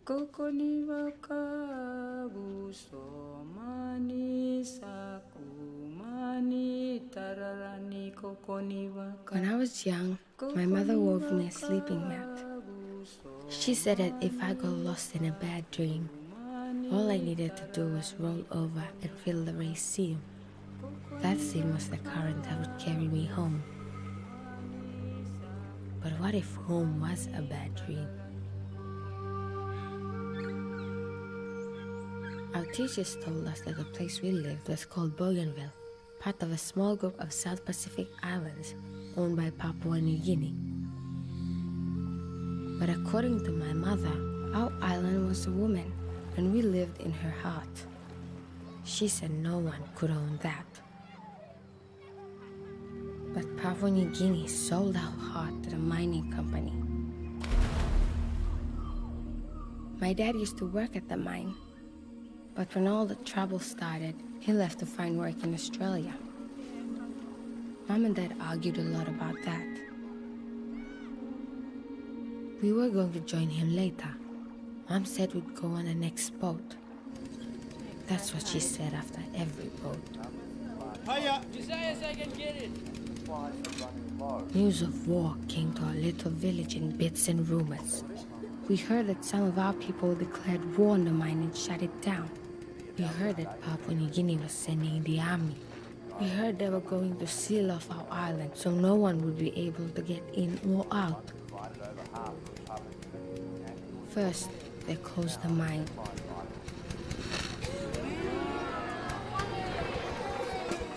Kokoni wakabu somani sakumani tararani kokoni waka. When I was young, my mother wove me a sleeping mat. She said that if I got lost in a bad dream, all I needed to do was roll over and feel the raised seam. That seam was the current that would carry me home. But what if home was a bad dream? Our teachers told us that the place we lived was called Bougainville, part of a small group of South Pacific islands owned by Papua New Guinea. But according to my mother, our island was a woman and we lived in her heart. She said no one could own that. But Papua New Guinea sold our heart to the mining company. My dad used to work at the mine, but when all the trouble started, he left to find work in Australia. Mom and Dad argued a lot about that. We were going to join him later. Mom said we'd go on the next boat. That's what she said after every boat. Hiya! Josiah, I can get it! News of war came to our little village in bits and rumors. We heard that some of our people declared war on the mine and shut it down. We heard that Papua New Guinea was sending the army. We heard they were going to seal off our island so no one would be able to get in or out. First, they closed the mine.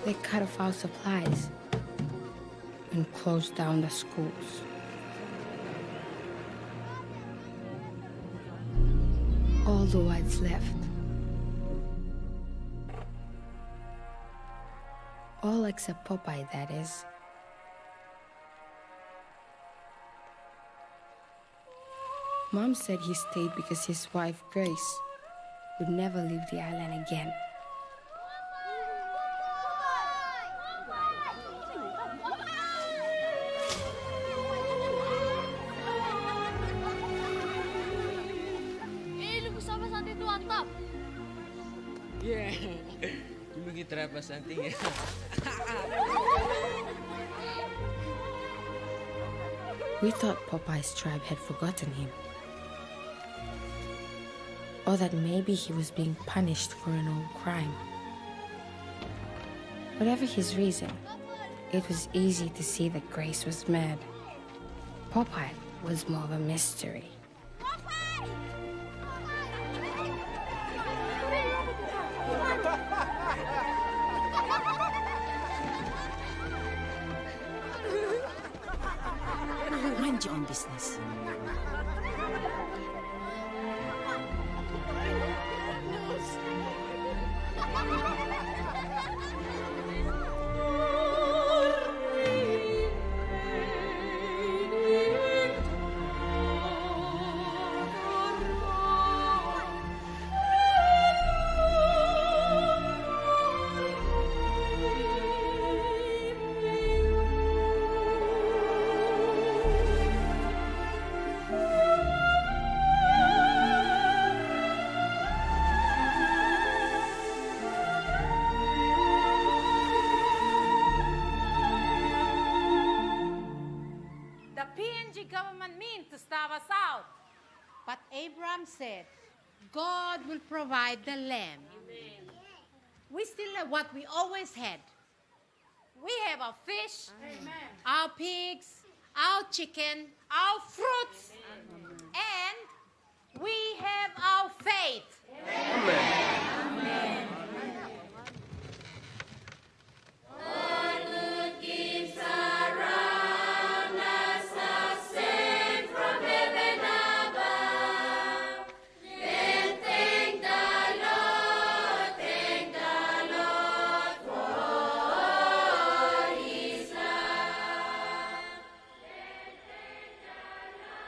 They cut off our supplies and closed down the schools. All the whites left. All except Popeye, that is. Mom said he stayed because his wife, Grace, would never leave the island again. Yeah, dulu kita pas nanti ya. We thought Popeye's tribe had forgotten him. Or that maybe he was being punished for an old crime. Whatever his reason, it was easy to see that Grace was mad. Popeye was more of a mystery. Mind your own business. But Abraham said, God will provide the lamb. Amen. We still have what we always had. We have our fish, amen, our pigs, our chicken, our fruits, and we have our faith. Amen. Amen. All good gifts are around us, are sent from heaven above. Then thank the Lord for all His love. Then thank the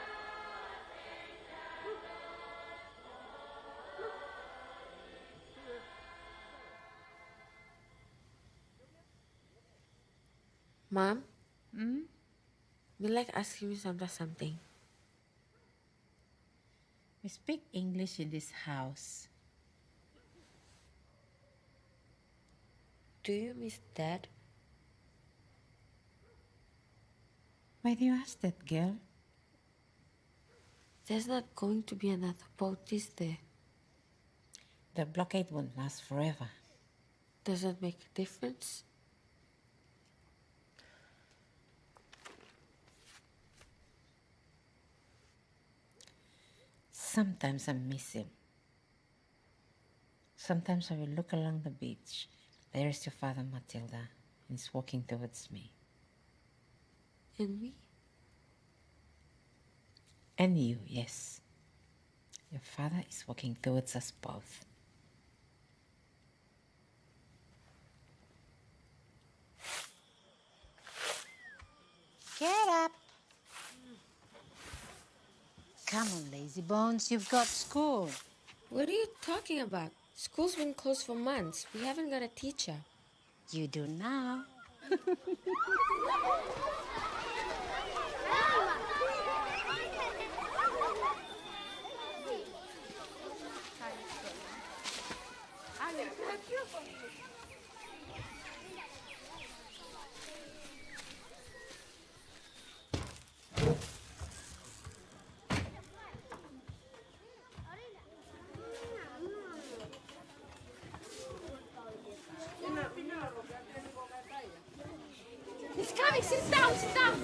Mom? Me like asking you something. We speak English in this house. Do you miss Dad? Why do you ask that, girl? There's not going to be another boat, is there? The blockade won't last forever. Does that make a difference? Sometimes I miss him. Sometimes I will look along the beach. There is your father, Matilda. He's walking towards me. And me? And you, yes. Your father is walking towards us both. Get up. Come on, lazy bones, you've got school. What are you talking about? School's been closed for months. We haven't got a teacher. You do now. He's coming. Sit down. Sit down.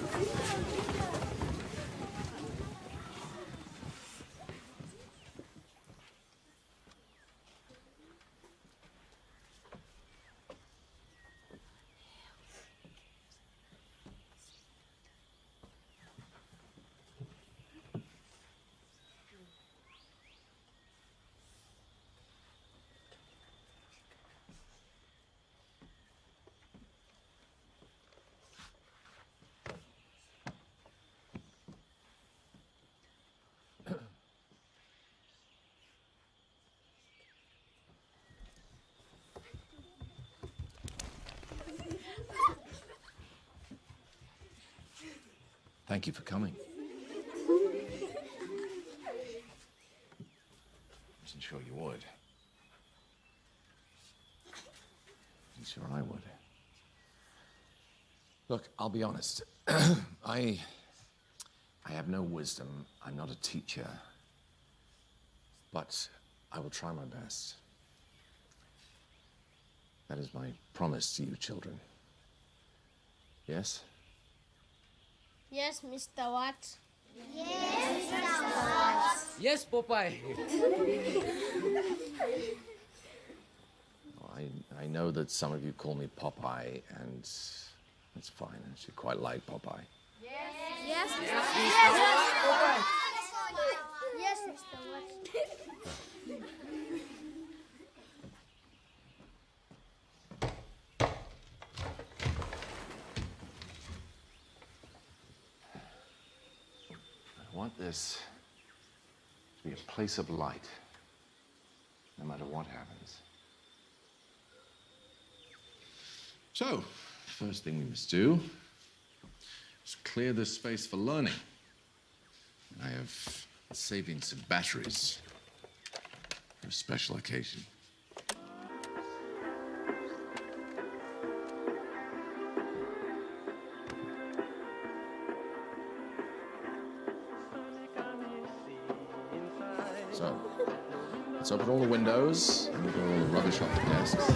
Thank you for coming. Wasn't sure you would. Wasn't sure I would. Look, I'll be honest. I have no wisdom. I'm not a teacher. But I will try my best. That is my promise to you children. Yes? Yes, Mr. Whatch. Yes, Popeye. Well, I know that some of you call me Popeye, and that's fine. I actually quite like Popeye. Yes, Mr. Yes, Mr. Whatch. I want this to be a place of light, no matter what happens. So, first thing we must do is clear this space for learning. I have saving some batteries for a special occasion. So, let's open all the windows and we'll get all the rubbish off the desks.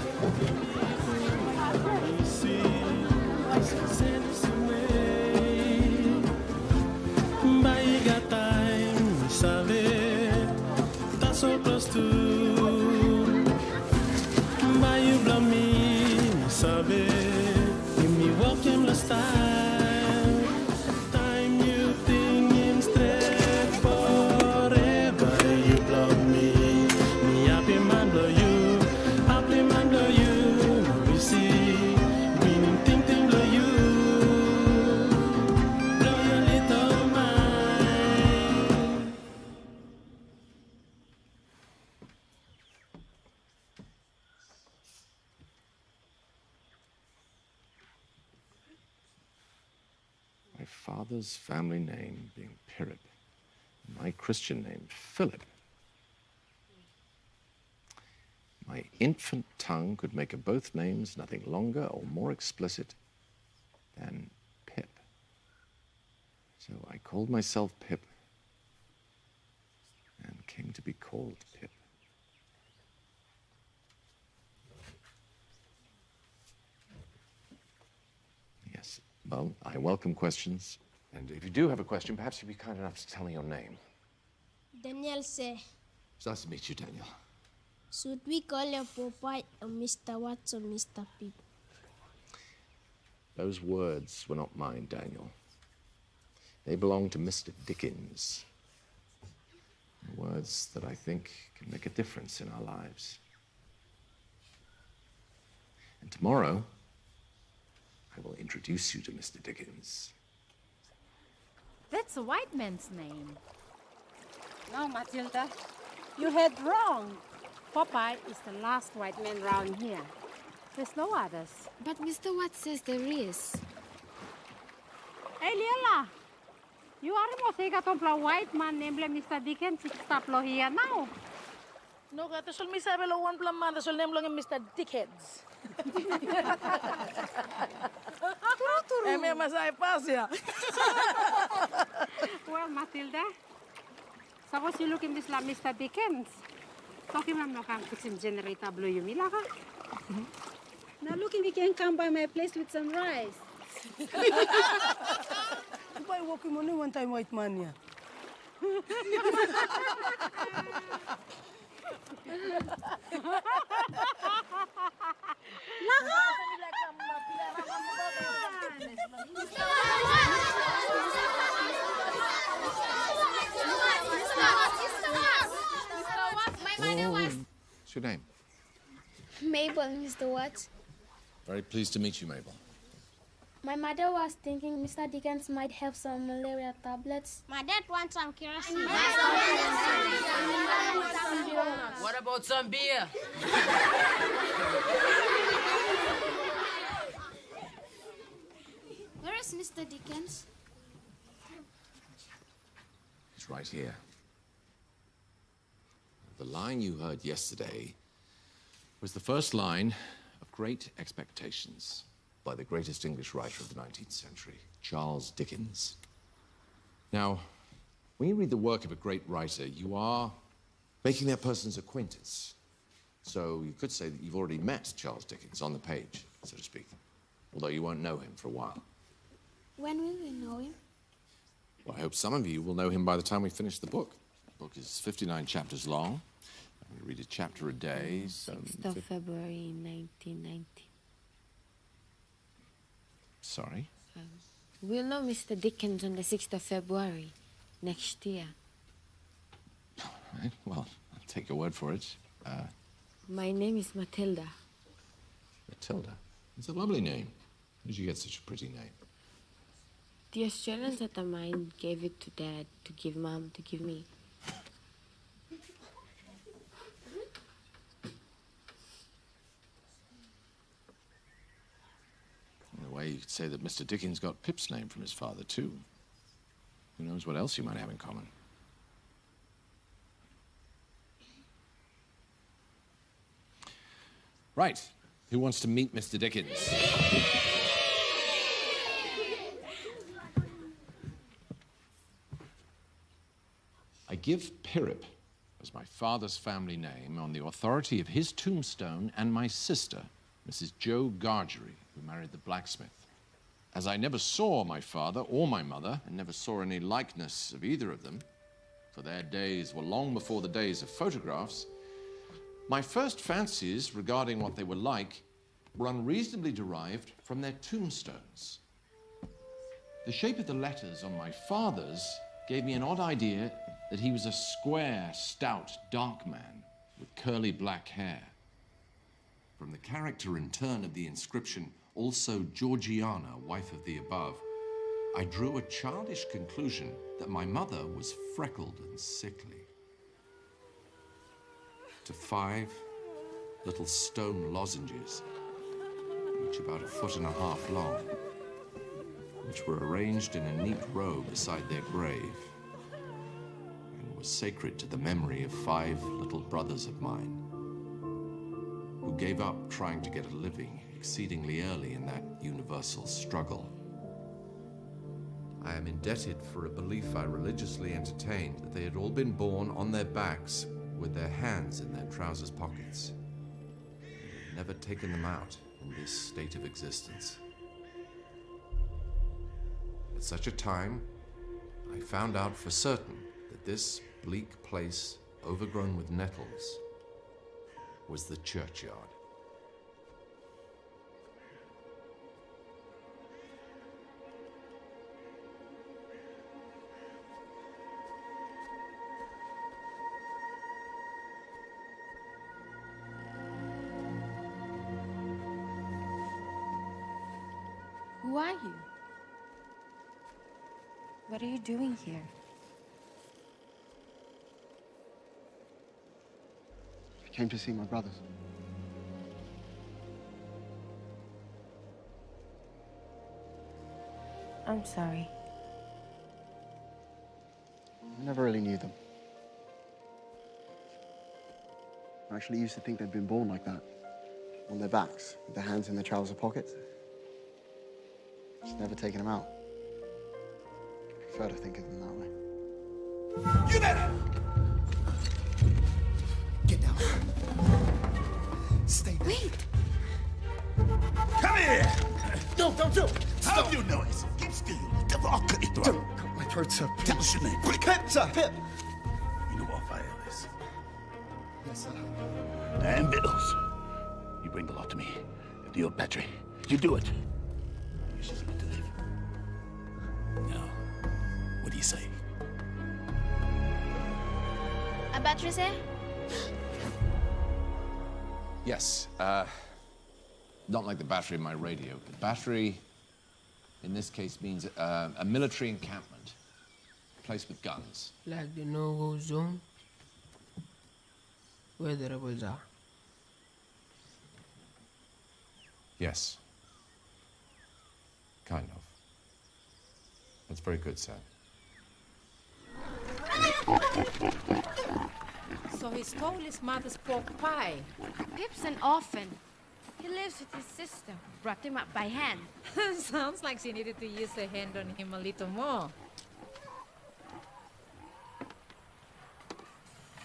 My father's family name being Pirip, and my Christian name, Philip. my infant tongue could make of both names nothing longer or more explicit than Pip. So I called myself Pip and came to be called Pip. Yes, well, I welcome questions. And if you do have a question, perhaps you'd be kind enough to tell me your name. Daniel say, It's nice to meet you, Daniel. should we call you Popeye or Mr. Watts or Mr. Pip? Those words were not mine, Daniel. They belong to Mr. Dickens. Words that I think can make a difference in our lives. And tomorrow, I will introduce you to Mr. Dickens. That's a white man's name. No, Matilda, you had wrong. Popeye is the last white man round here. There's no others. But Mr. Watts says there is. Hey, Liela, you are mo say katong white man named Mr. Dickens. Stop lo here now. No, kata sul mi sabi lo one plan man, sul name lang yung Mr. Dickheads. Turu. Eh, may masay pas ya. Well, Matilda, suppose you look in this like Mr. Dickens. Talking about no can fix him generator blow you me laka. Now look if you can come by my place with some rice. By walking mo one time white man ya. What's your name? Mabel, Mr. Watts. Very pleased to meet you, Mabel. My mother was thinking Mr. Dickens might have some malaria tablets. My dad wants some kerosene. What about some beer? Where is Mr. Dickens? He's right here. The line you heard yesterday was the first line of Great Expectations by the greatest English writer of the 19th century, Charles Dickens. Now, when you read the work of a great writer, you are making that person's acquaintance. So you could say that you've already met Charles Dickens on the page, so to speak, although you won't know him for a while. When will we know him? Well, I hope some of you will know him by the time we finish the book. The book is 59 chapters long. We read a chapter a day, so... 6th of February 1990. Sorry? We'll know Mr. Dickens on the 6th of February next year. All right, well, I'll take your word for it. My name is Matilda. Matilda? It's a lovely name. How did you get such a pretty name? The Australians at the mine gave it to Dad, to give Mom, to give me. In a way, you could say that Mr. Dickens got Pip's name from his father, too. Who knows what else you might have in common? Right. Who wants to meet Mr. Dickens? I give Pirrip as my father's family name on the authority of his tombstone and my sister, Mrs. Jo Gargery, who married the blacksmith. As I never saw my father or my mother, and never saw any likeness of either of them, for their days were long before the days of photographs, my first fancies regarding what they were like were unreasonably derived from their tombstones. The shape of the letters on my father's gave me an odd idea that he was a square, stout, dark man with curly black hair. From the character and turn of the inscription, also Georgiana, wife of the above, I drew a childish conclusion that my mother was freckled and sickly. To 5 little stone lozenges, each about 1.5 feet long, which were arranged in a neat row beside their grave, and was sacred to the memory of 5 little brothers of mine. who gave up trying to get a living exceedingly early in that universal struggle. I am indebted for a belief I religiously entertained that they had all been born on their backs with their hands in their trousers pockets, and had never taken them out in this state of existence. At such a time, I found out for certain that this bleak place, overgrown with nettles, was the churchyard. Who are you? What are you doing here? I came to see my brothers. I'm sorry. I never really knew them. I actually used to think they'd been born like that, on their backs, with their hands in their trouser pockets. Just never taken them out. I prefer to think of them that way. You there! Get down. Stay there. Wait! Come here! Don't Stop your noise! Keep still. I'll cut your throat. Don't cut my throat, sir. Tell us your name. Quick! Pip, sir, Pip! You know what file is? Yes, sir. And victuals. You bring the lot to me at the old battery. You do it. You should leave it to live. Now, what do you say? A battery, sir? Yes, not like the battery in my radio. The battery, in this case, means a military encampment, a place with guns. Like the no-go zone, where the rebels are. Yes. Kind of. That's very good, sir. So he stole his mother's pork pie. Pip's an orphan. He lives with his sister, who brought him up by hand. Sounds like she needed to use her hand on him a little more.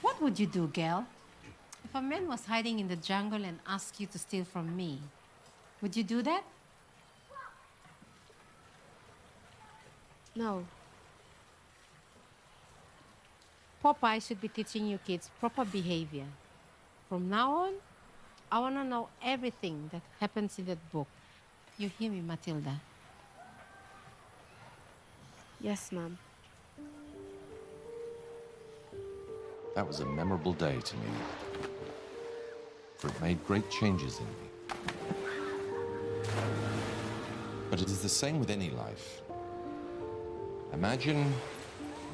What would you do, Gal? If a man was hiding in the jungle and asked you to steal from me, would you do that? No. Popeye should be teaching you kids proper behavior. From now on, I want to know everything that happens in that book. You hear me, Matilda? Yes, Mom. That was a memorable day to me, for it made great changes in me. But it is the same with any life. Imagine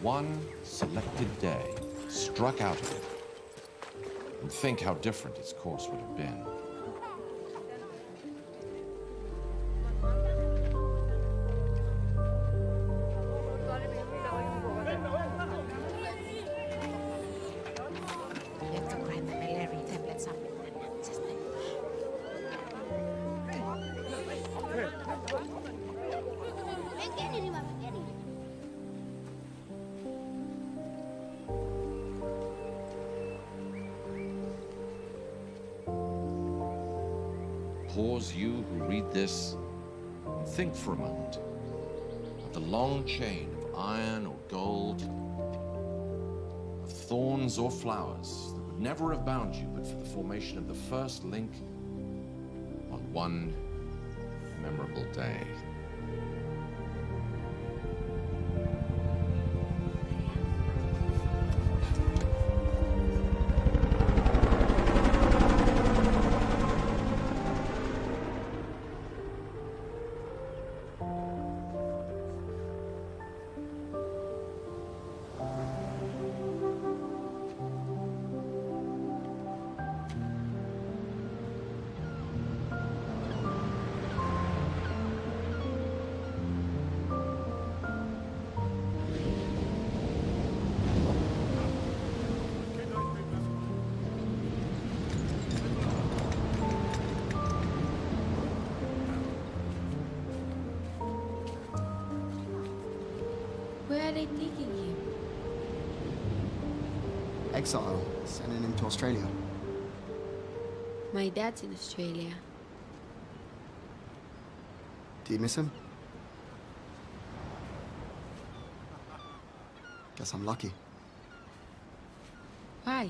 one selected day struck out of it, and think how different its course would have been. You have to grind the malaria tablets up. Just like... Pause, you who read this, and think for a moment of the long chain of iron or gold, of thorns or flowers that would never have bound you but for the formation of the first link on one memorable day. they taking him? Exile, sending him to Australia. My dad's in Australia. Do you miss him? Guess I'm lucky. Why?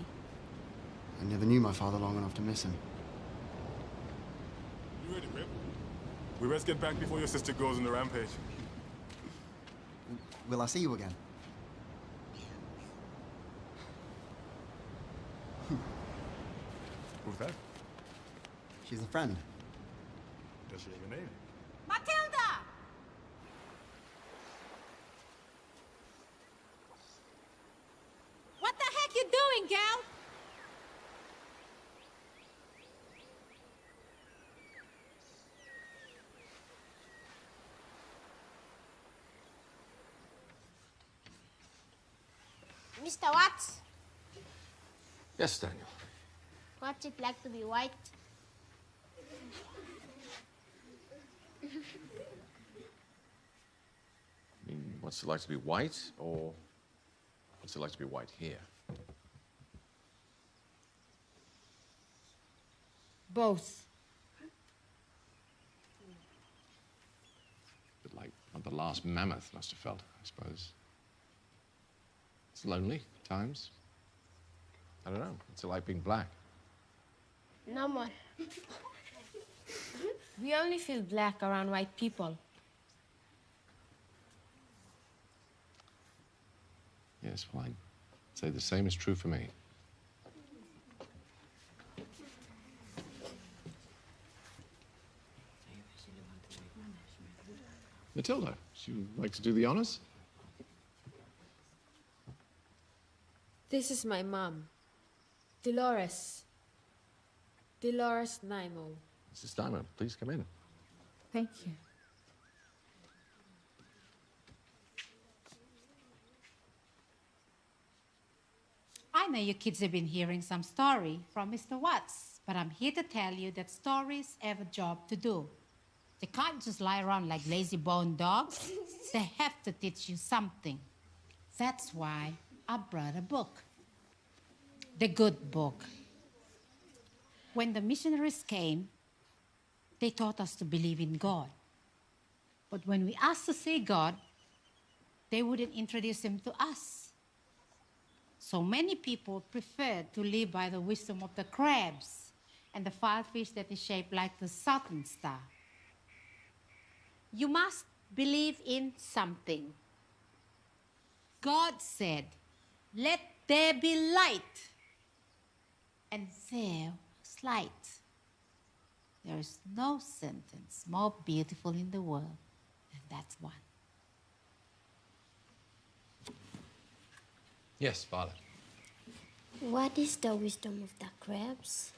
I never knew my father long enough to miss him. You ready, Rip? We best get back before your sister goes on the rampage. Will I see you again? Who's that? She's a friend. Does she have a name? Matilda! What the heck you doing, gal? Mr. Watts, Yes, Daniel. what's it like to be white? I mean, what's it like to be white, or what's it like to be white here? Both. But like what the last mammoth must have felt, I suppose. It's lonely at times. I don't know. What's it like being black? No more. We only feel black around white people. Yes, well, I'd say the same is true for me. Matilda, would you like to do the honors? This is my mom, Dolores. Dolores Nimo. Mrs. Diamond, please come in. Thank you. I know you kids have been hearing some story from Mr. Watts, but I'm here to tell you that stories have a job to do. They can't just lie around like lazy bone dogs. They have to teach you something. That's why I brought a book. The good book. When the missionaries came, they taught us to believe in God. But when we asked to see God, they wouldn't introduce him to us. So many people preferred to live by the wisdom of the crabs and the firefish that is shaped like the Southern Star. You must believe in something. God said, "Let there be light." And there was light. There is no sentence more beautiful in the world than that one. Yes, Violet. What is the wisdom of the crabs?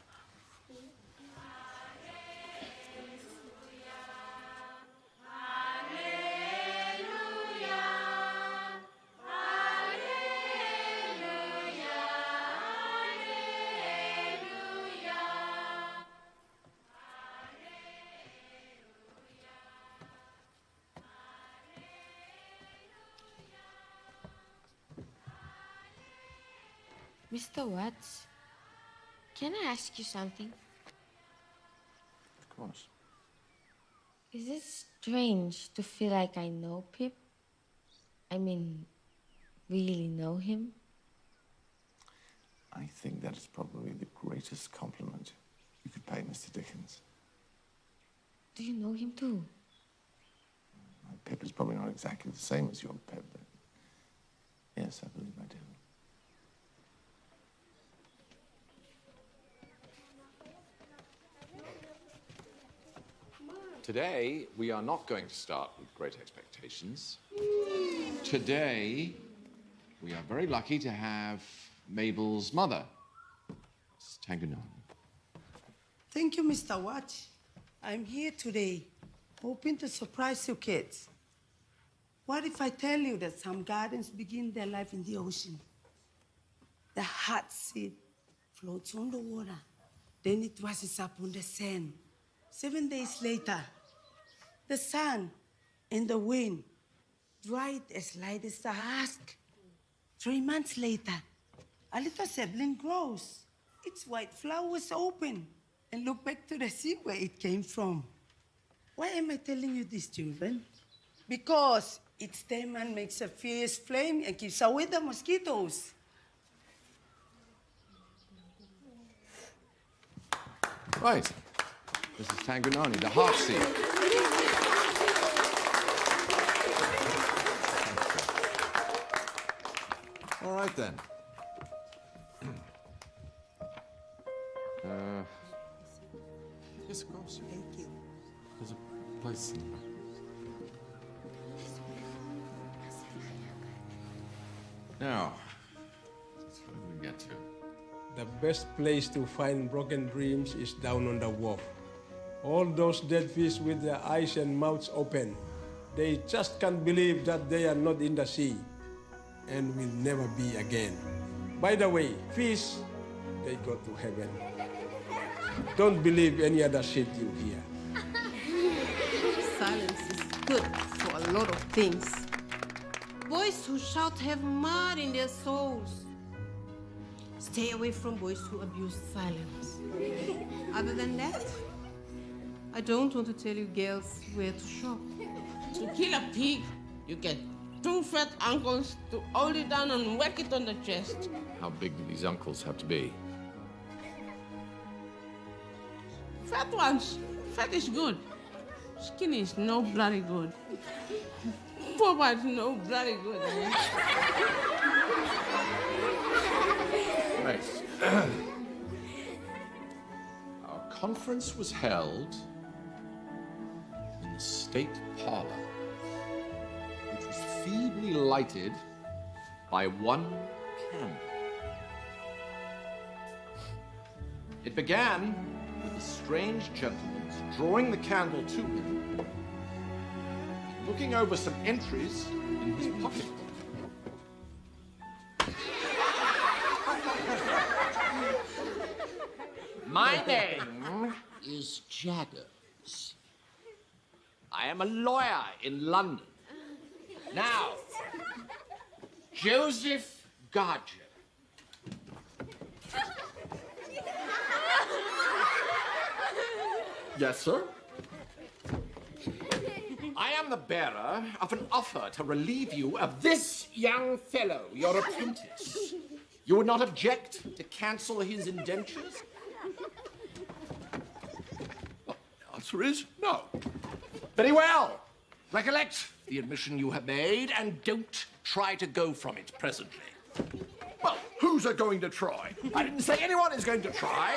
Mr. Watts, can I ask you something? Of course. Is it strange to feel like I know Pip? I mean, really know him? I think that is probably the greatest compliment you could pay Mr. Dickens. Do you know him too? Pip is probably not exactly the same as your Pip, but yes, I believe I do. Today, we are not going to start with great expectations. Today, we are very lucky to have Mabel's mother, Mrs. Tangunan. Thank you, Mr. Whatch. I'm here today, hoping to surprise you kids. What if I tell you that some gardens begin their life in the ocean? The hot seed floats on the water, then it rises up on the sand. 7 days later, the sun and the wind dried as light as the husk. 3 months later, a little sapling grows. Its white flowers open and look back to the sea where it came from. Why am I telling you this, children? Because its stem makes a fierce flame and keeps away the mosquitoes. Right. This is Tangunani, the heart seed. All right, then. Yes, of course. Thank you. There's a place in the back. Now, where do we get to? The best place to find broken dreams is down on the wharf. All those dead fish with their eyes and mouths open. They just can't believe that they are not in the sea and will never be again. By the way, fish, they go to heaven. Don't believe any other shit you hear. Silence is good for a lot of things. Boys who shout have mud in their souls. Stay away from boys who abuse silence. Other than that, I don't want to tell you girls where to shop. To kill a pig, you get 2 fat uncles to hold it down and whack it on the chest. How big do these uncles have to be? Fat ones. Fat is good. Skinny is no bloody good. Poor is no bloody good. Eh? Right. Our conference was held in the state parlor, which was feebly lighted by one candle. It began with a strange gentleman drawing the candle to him, looking over some entries in his pocket. My name is Jaggers. I am a lawyer in London. Now, Joseph Garger. Yes, sir? I am the bearer of an offer to relieve you of this young fellow, your apprentice. You would not object to cancel his indentures? The answer is no. Very well. Recollect the admission you have made and don't try to go from it presently. Well, who's going to try? I didn't say anyone is going to try.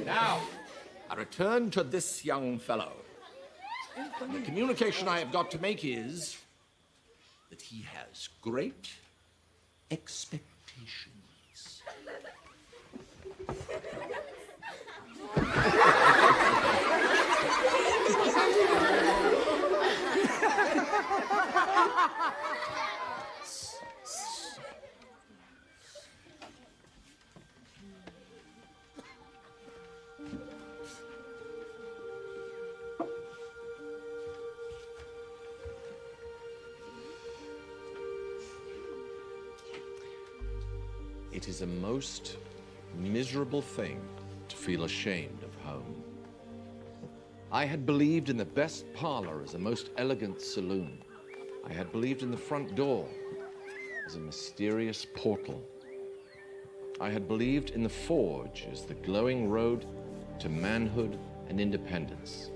Now, I return to this young fellow. The communication I have got to make is that he has great expectations. It is a most miserable thing to feel ashamed of home. I had believed in the best parlor as a most elegant saloon. I had believed in the front door as a mysterious portal. I had believed in the forge as the glowing road to manhood and independence.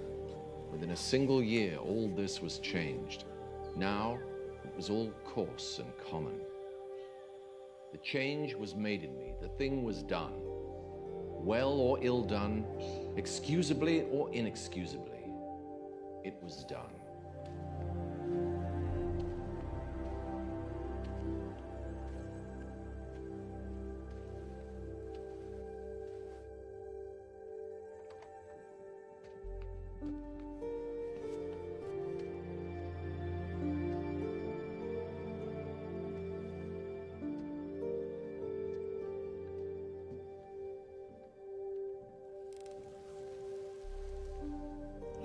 Within a single year, all this was changed. Now, it was all coarse and common. The change was made in me. The thing was done. Well or ill done, excusably or inexcusably, it was done.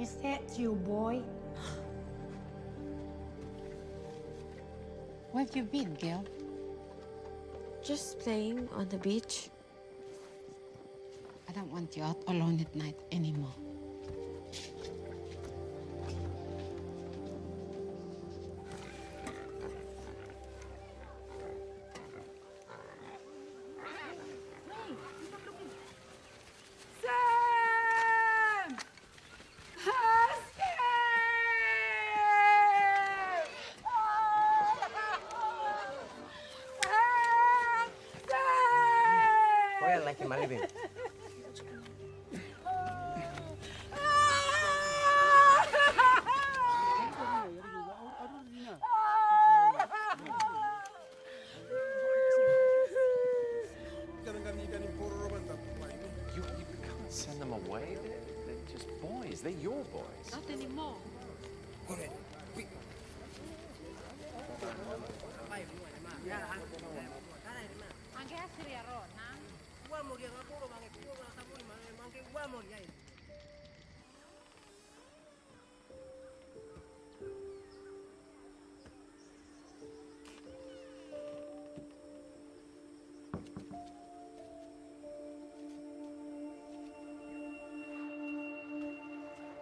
Is that you, boy? Where have you been, girl? Just playing on the beach. I don't want you out alone at night anymore. You can't send them away. They're just boys. They're your boys. Not anymore.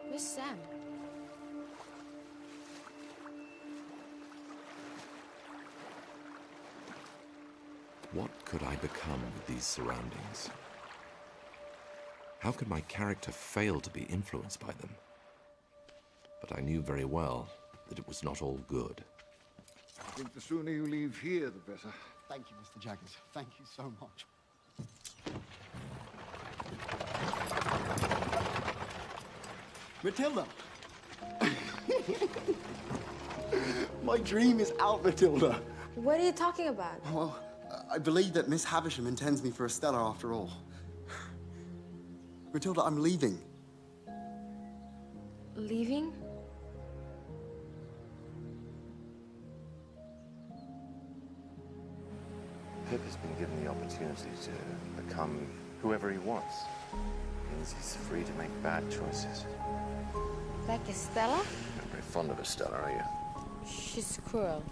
Where's Sam? What could I become with these surroundings? How could my character fail to be influenced by them? But I knew very well that it was not all good. I think the sooner you leave here, the better. Thank you, Mr. Jaggers. Thank you so much. Matilda! My dream is out, Matilda. What are you talking about? Well, I believe that Miss Havisham intends me for a Stella after all. Matilda, I'm leaving. Leaving? Pip has been given the opportunity to become whoever he wants. It means he's free to make bad choices. Like Estella? You're not very fond of Estella, are you? She's cruel.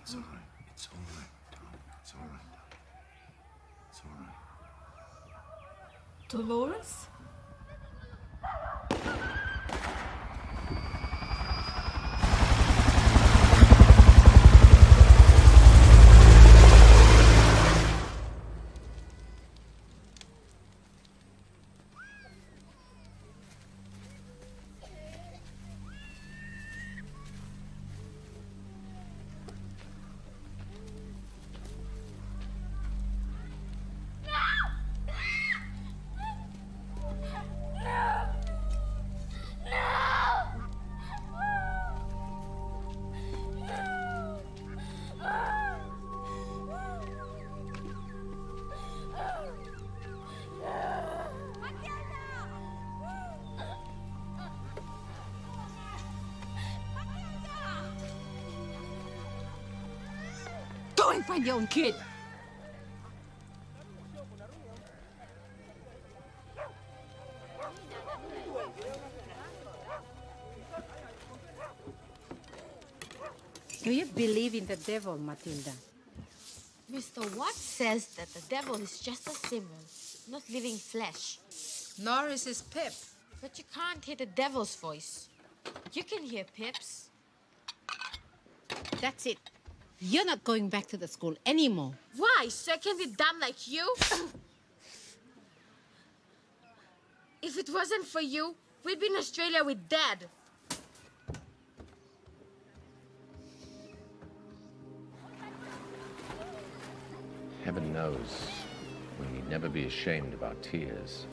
It's all right. It's all right, darling. It's all right, darling. It's all right. Dolores? Go and find your own kid. Do you believe in the devil, Matilda? Mr. Whatch says that the devil is just a symbol, not living flesh. Nor is his Pip. But you can't hear the devil's voice. You can hear Pip's. That's it. You're not going back to the school anymore. Why? So I can be dumb like you? If it wasn't for you, we'd be in Australia with Dad. Heaven knows we need never be ashamed of our tears,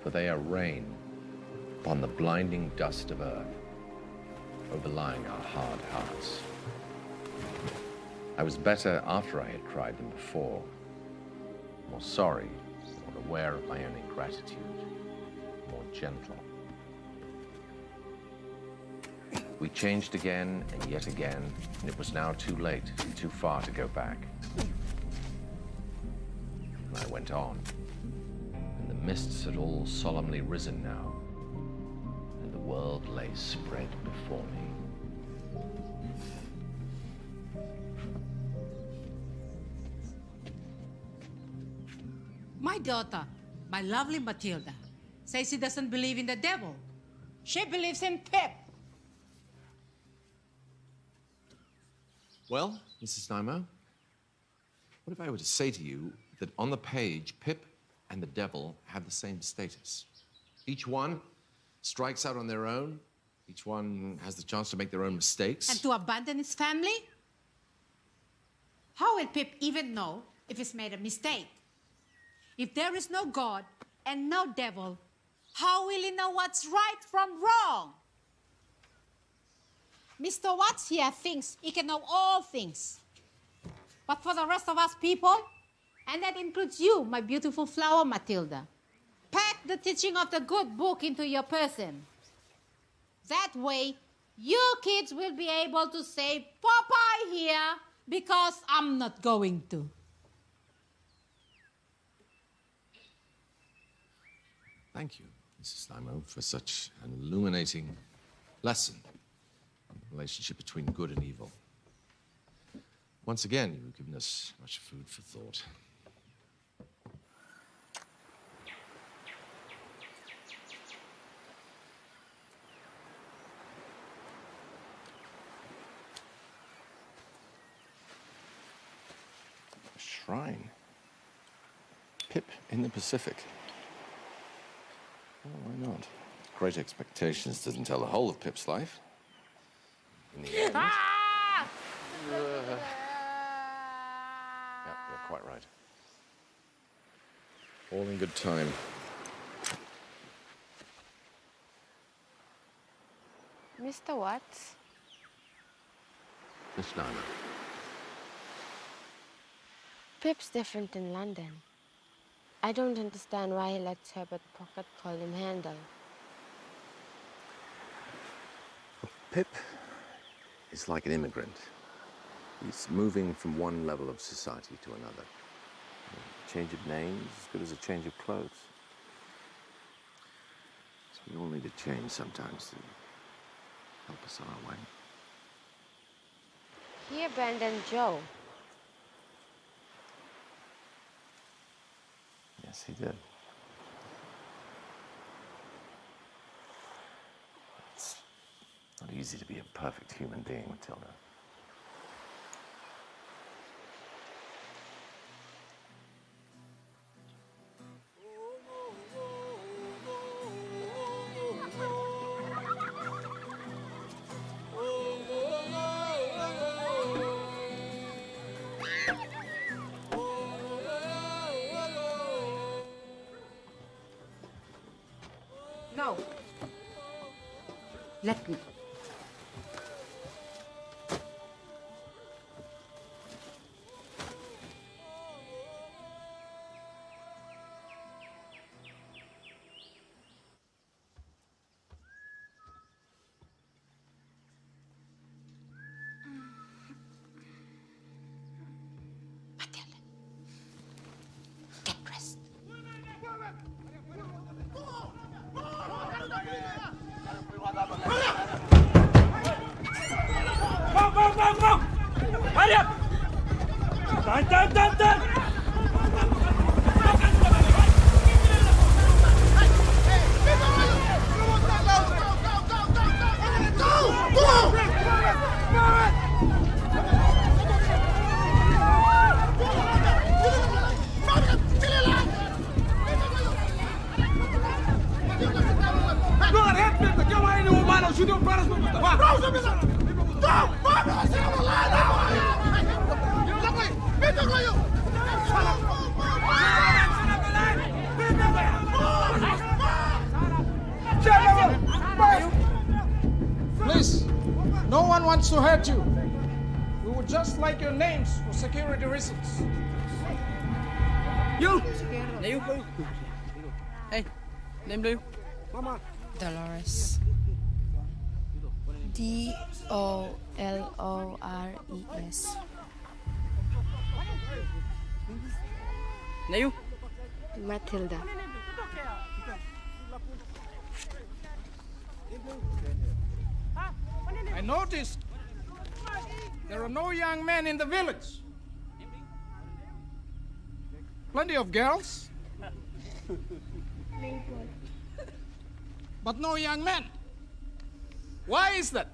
for they are rain upon the blinding dust of earth, overlying our hard hearts. I was better after I had cried than before, more sorry, more aware of my own ingratitude, more gentle. We changed again and yet again, and it was now too late and too far to go back. And I went on, and the mists had all solemnly risen now, and the world lay spread before me. My daughter, my lovely Matilda, says she doesn't believe in the devil. She believes in Pip. Well, Mrs. Nymo, what if I were to say to you that on the page, Pip and the devil have the same status? Each one strikes out on their own. Each one has the chance to make their own mistakes. And to abandon his family? How will Pip even know if he's made a mistake? If there is no God and no devil, how will he know what's right from wrong? Mr. Watts here thinks he can know all things. But for the rest of us people, and that includes you, my beautiful flower, Matilda, pack the teaching of the good book into your person. That way, you kids will be able to say, Popeye here, because I'm not going to. Thank you, Mrs. Nymo, for such an illuminating lesson on the relationship between good and evil. Once again, you've given us much food for thought. A shrine. Pip in the Pacific. Well, why not? Great Expectations doesn't tell the whole of Pip's life. In the end. Ah! Yeah, you're quite right. All in good time. Mr. Watts? Miss Nymo. Pip's different in London. I don't understand why he lets Herbert Pocket call him Handel. Pip is like an immigrant. He's moving from one level of society to another. A change of name is as good as a change of clothes. So we all need a change sometimes to help us on our way. He abandoned Joe. Yes, he did. It's not easy to be a perfect human being, Matilda. No. Let me. Matilda, get dressed. Go! Hurry up! Done! Go! wants to hurt you. We would just like your names for security reasons. You! You! Hey, name do you? Dolores. Dolores. Now you? Matilda. I noticed there are no young men in the village. Plenty of girls, but no young men. Why is that?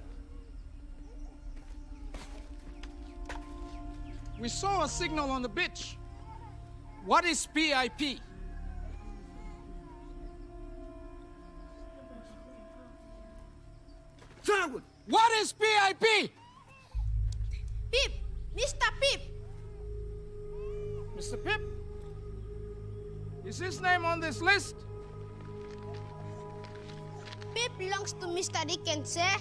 We saw a signal on the beach. What is PIP? What is PIP? Pip! Mr. Pip! Mr. Pip? Is his name on this list? Pip belongs to Mr. Dickens, sir.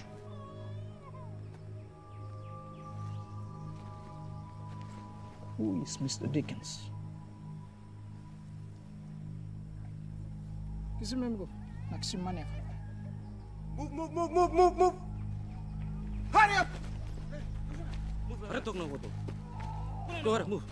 Who is Mr. Dickens? Kisi memang naksim mana? Move! Hurry up! Go ahead, move.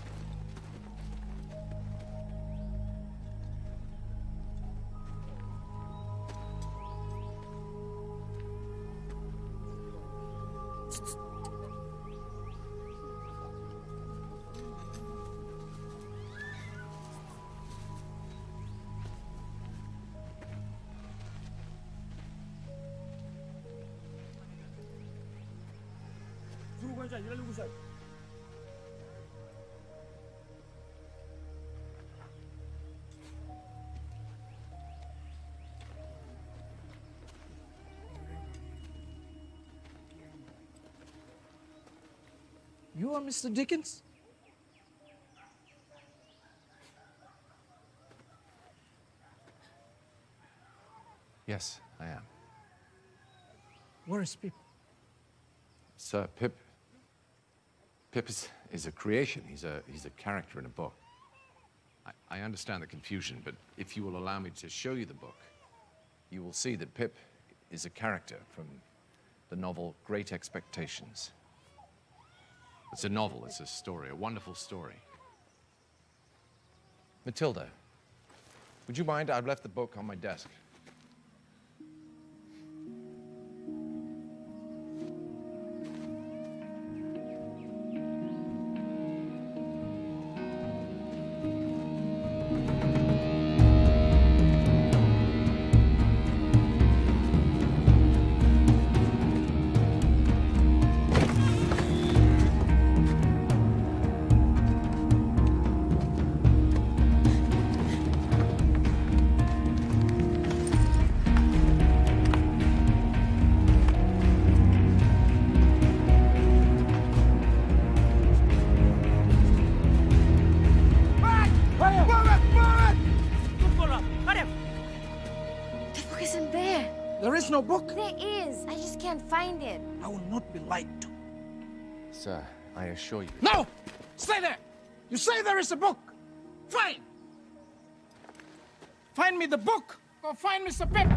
You are Mr. Dickens? Yes, I am. Where is Pip? Sir, Pip is a creation. He's a character in a book. I understand the confusion, but if you will allow me to show you the book, you will see that Pip is a character from the novel Great Expectations. It's a novel, it's a story, a wonderful story. Matilda, would you mind? I've left the book on my desk. There is no book. There is. I just can't find it. I will not be lied to. Sir, I assure you. No! Stay there! You say there is a book. Fine! Find me the book, or find Mr. Pip.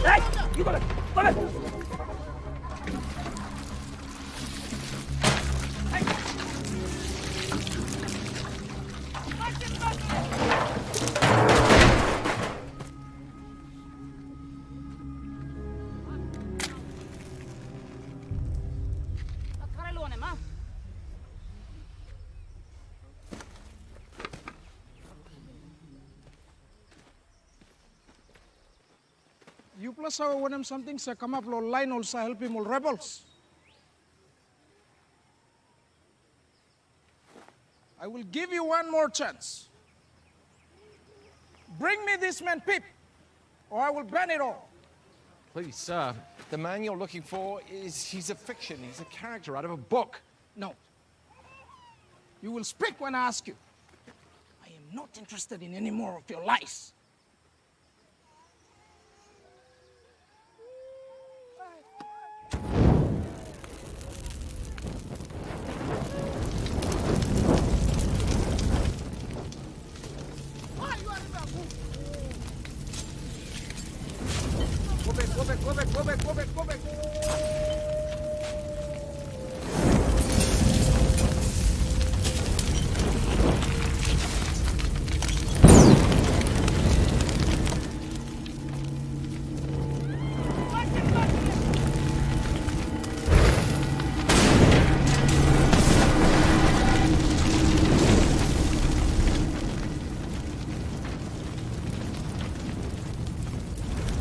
Hey! You got it! Got it! you plus our one something sa come up lo line also help him all rebels. I will give you one more chance. Bring me this man Pip, or I will ban it all. Please, sir, the man you're looking for he's a fiction. He's a character out of a book. No. You will speak when I ask you. I am not interested in any more of your lies. Go back, go back, go back, go back, go back, go back.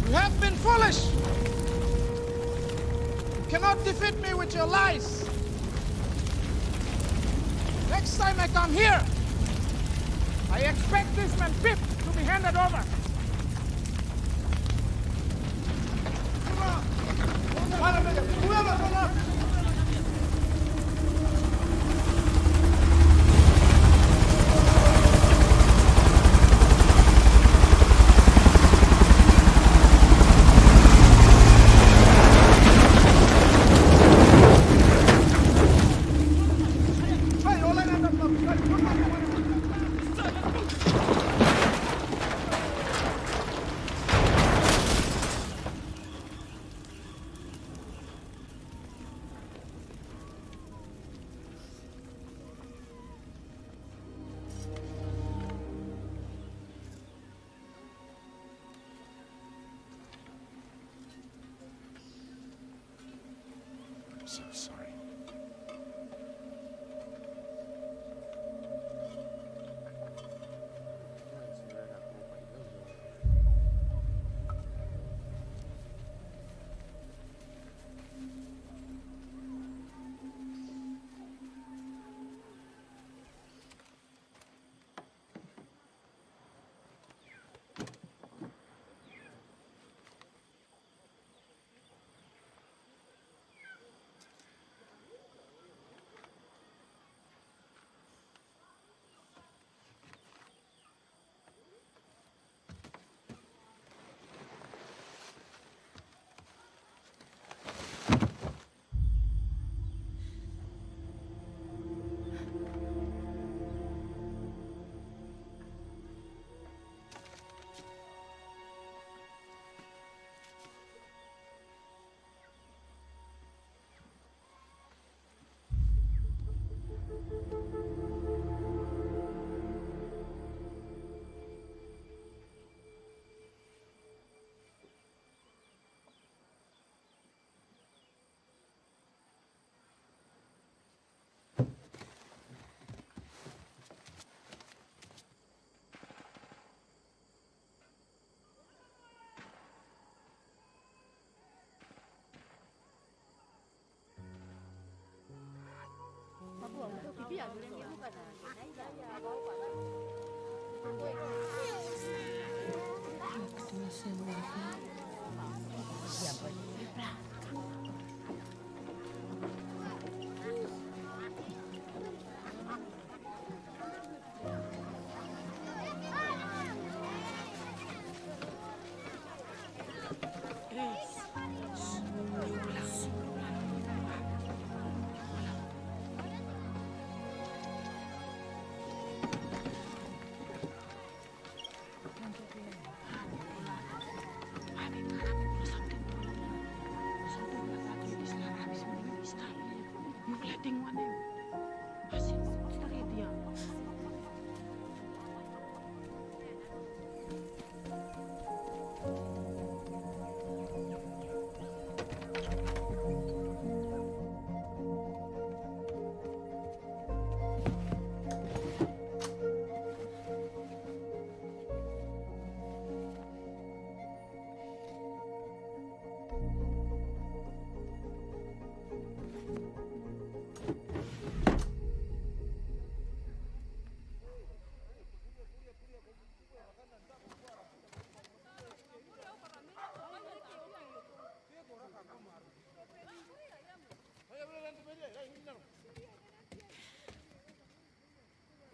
You have been foolish. You cannot defeat me with your lies. Next time I come here, I expect this man Pip to be handed over. I'm so sorry.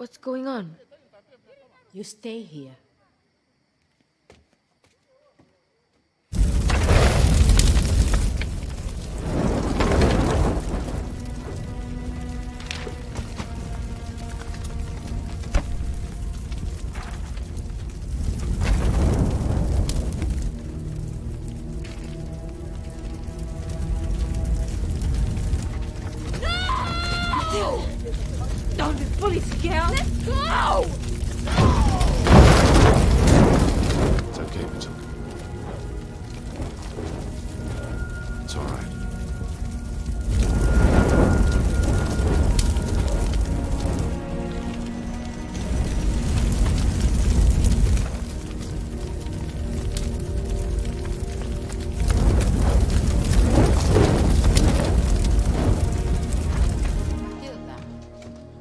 What's going on? You stay here. Don't be foolish, girl. Let's go! It's okay, Matilda. It's all right.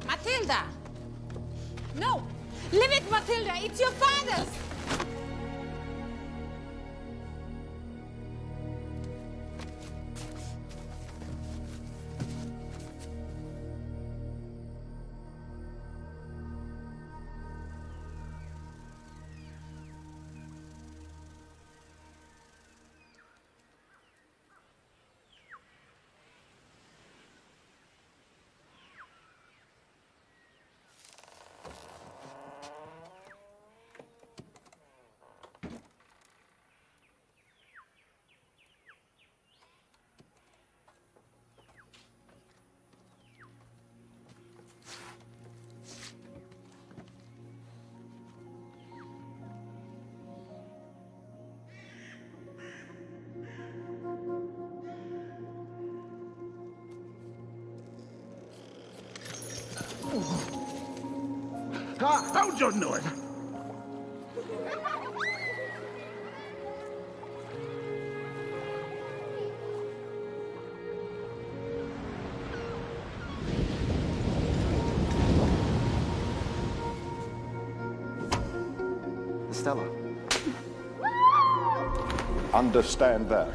Matilda! No! Leave it, Matilda! It's your father's! Hold your noise! Stella. Understand that.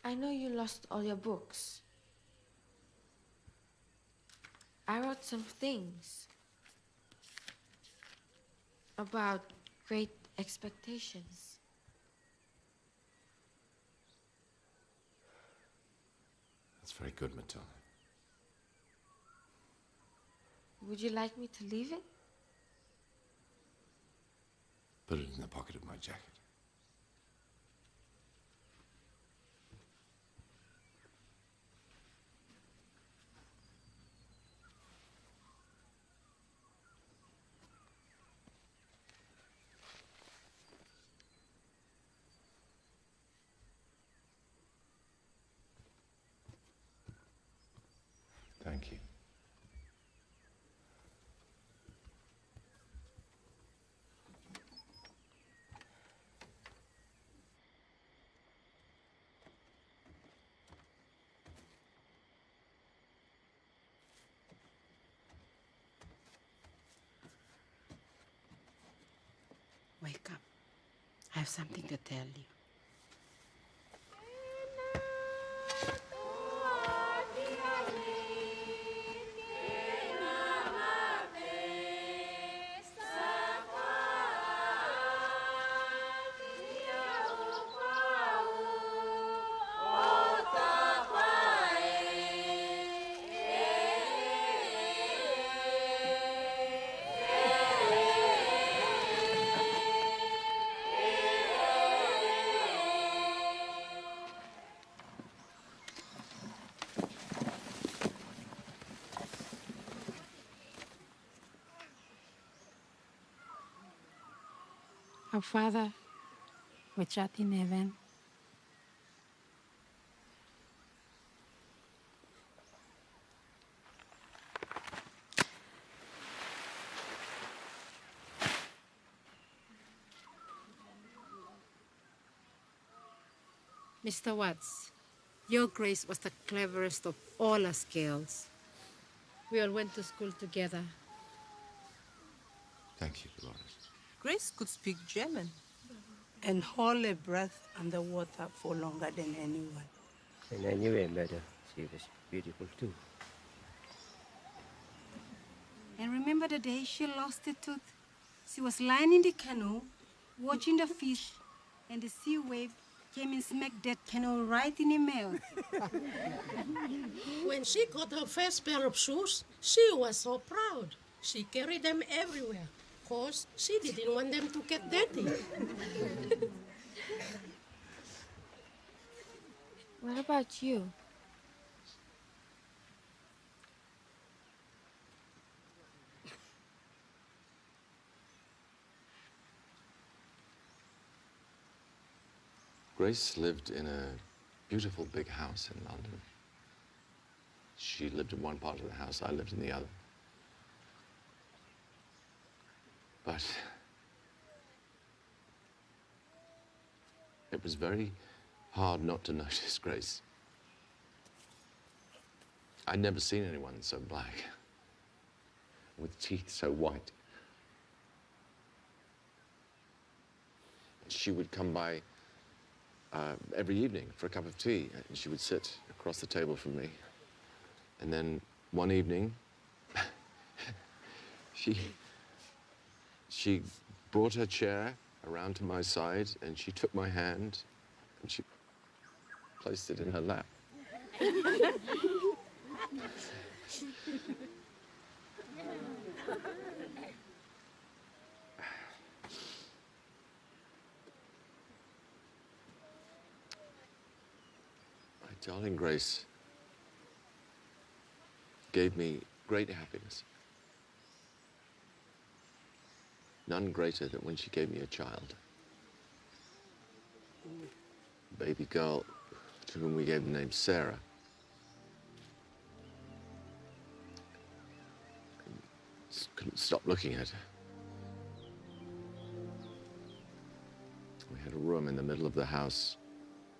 I know you lost all your books. I wrote some things about great expectations. That's very good, Matilda. Would you like me to leave it? Put it in the pocket of my jacket. Thank you. Wake up. I have something to tell you. Our Father, which art in heaven. Mr. Watts, your Grace was the cleverest of all us girls. We all went to school together. Thank you, Dolores. Grace could speak German and hold a breath underwater for longer than anyone. And I knew it better. She was beautiful too. And remember the day she lost a tooth? She was lying in the canoe, watching the fish, and the sea wave came and smacked that canoe right in the mouth. When she got her first pair of shoes, she was so proud. She carried them everywhere, because she didn't want them to get dirty. What about you? Grace lived in a beautiful big house in London. She lived in one part of the house, I lived in the other. But it was very hard not to notice Grace. I'd never seen anyone so black, with teeth so white. She would come by every evening for a cup of tea, and she would sit across the table from me. And then one evening, she brought her chair around to my side, and she took my hand, and she placed it in her lap. My darling Grace gave me great happiness. None greater than when she gave me a child. A baby girl to whom we gave the name Sarah. Couldn't stop looking at her. We had a room in the middle of the house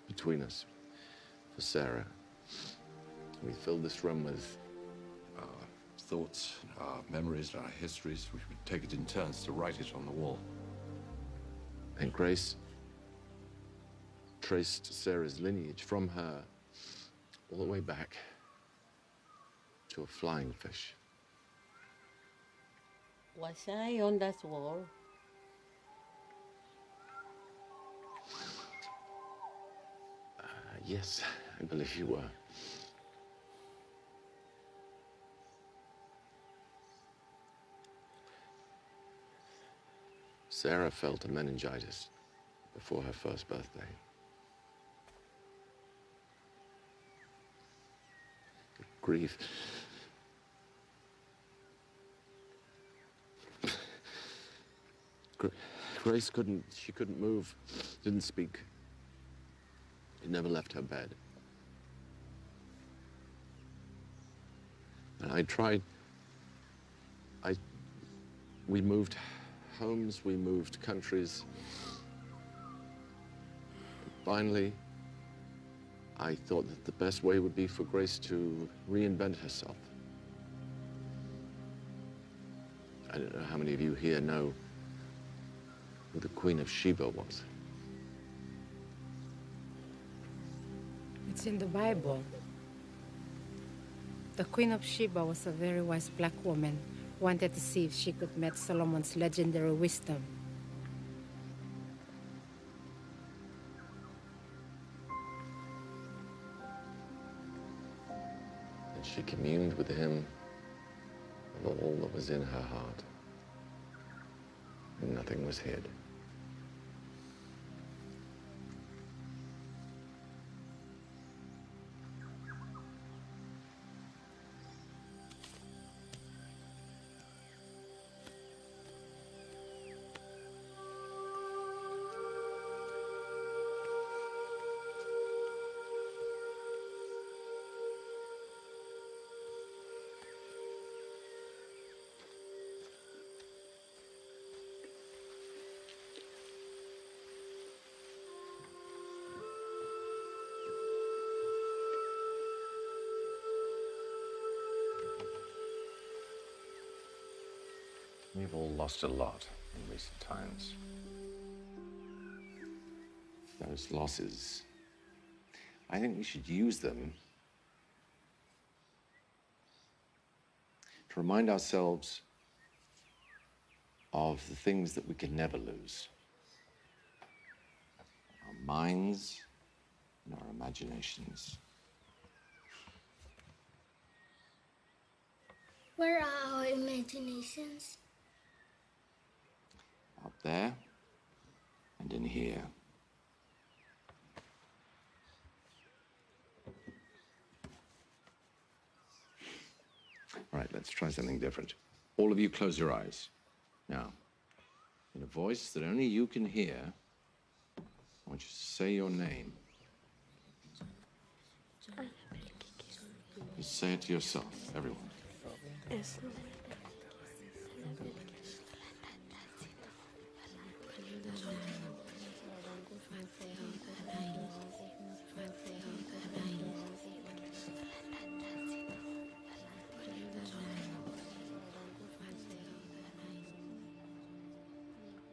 between us for Sarah. We filled this room with our thoughts, our memories, our histories. We would take it in turns to write it on the wall. And Grace traced Sarah's lineage from her all the way back to a flying fish. Was I on that wall? Yes, I believe you were. Sarah felt a meningitis before her first birthday. Grief. Grace couldn't move, didn't speak. It never left her bed. And I tried, we moved homes, we moved countries. Finally, I thought that the best way would be for Grace to reinvent herself. I don't know how many of you here know who the Queen of Sheba was. It's in the Bible. The Queen of Sheba was a very wise black woman who wanted to see if she could match Solomon's legendary wisdom. And she communed with him of all that was in her heart. And nothing was hid. We've all lost a lot in recent times. Those losses, I think we should use them to remind ourselves of the things that we can never lose. Our minds and our imaginations. Where are our imaginations? Out there and in here. All right, let's try something different. All of you close your eyes. Now, in a voice that only you can hear, I want you to say your name. Just say it to yourself, everyone.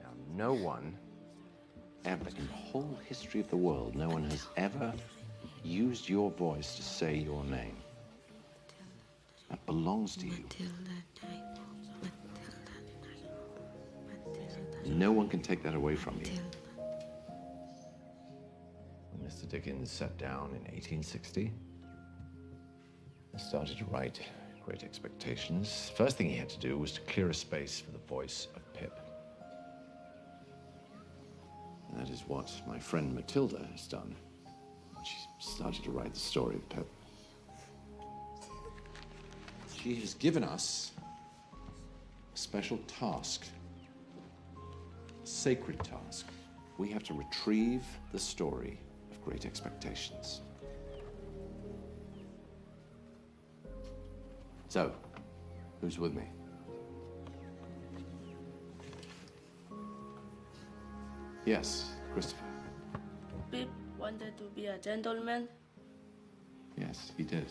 Now, no one ever, in the whole history of the world, no one has ever used your voice to say your name. That belongs to you. No one can take that away from you. When Mr. Dickens sat down in 1860 and started to write Great Expectations, first thing he had to do was to clear a space for the voice of Pip. And that is what my friend Matilda has done when she started to write the story of Pip. She has given us a special task, a sacred task. We have to retrieve the story of Great Expectations. So, who's with me? Yes, Christopher. Pip wanted to be a gentleman. Yes, he did.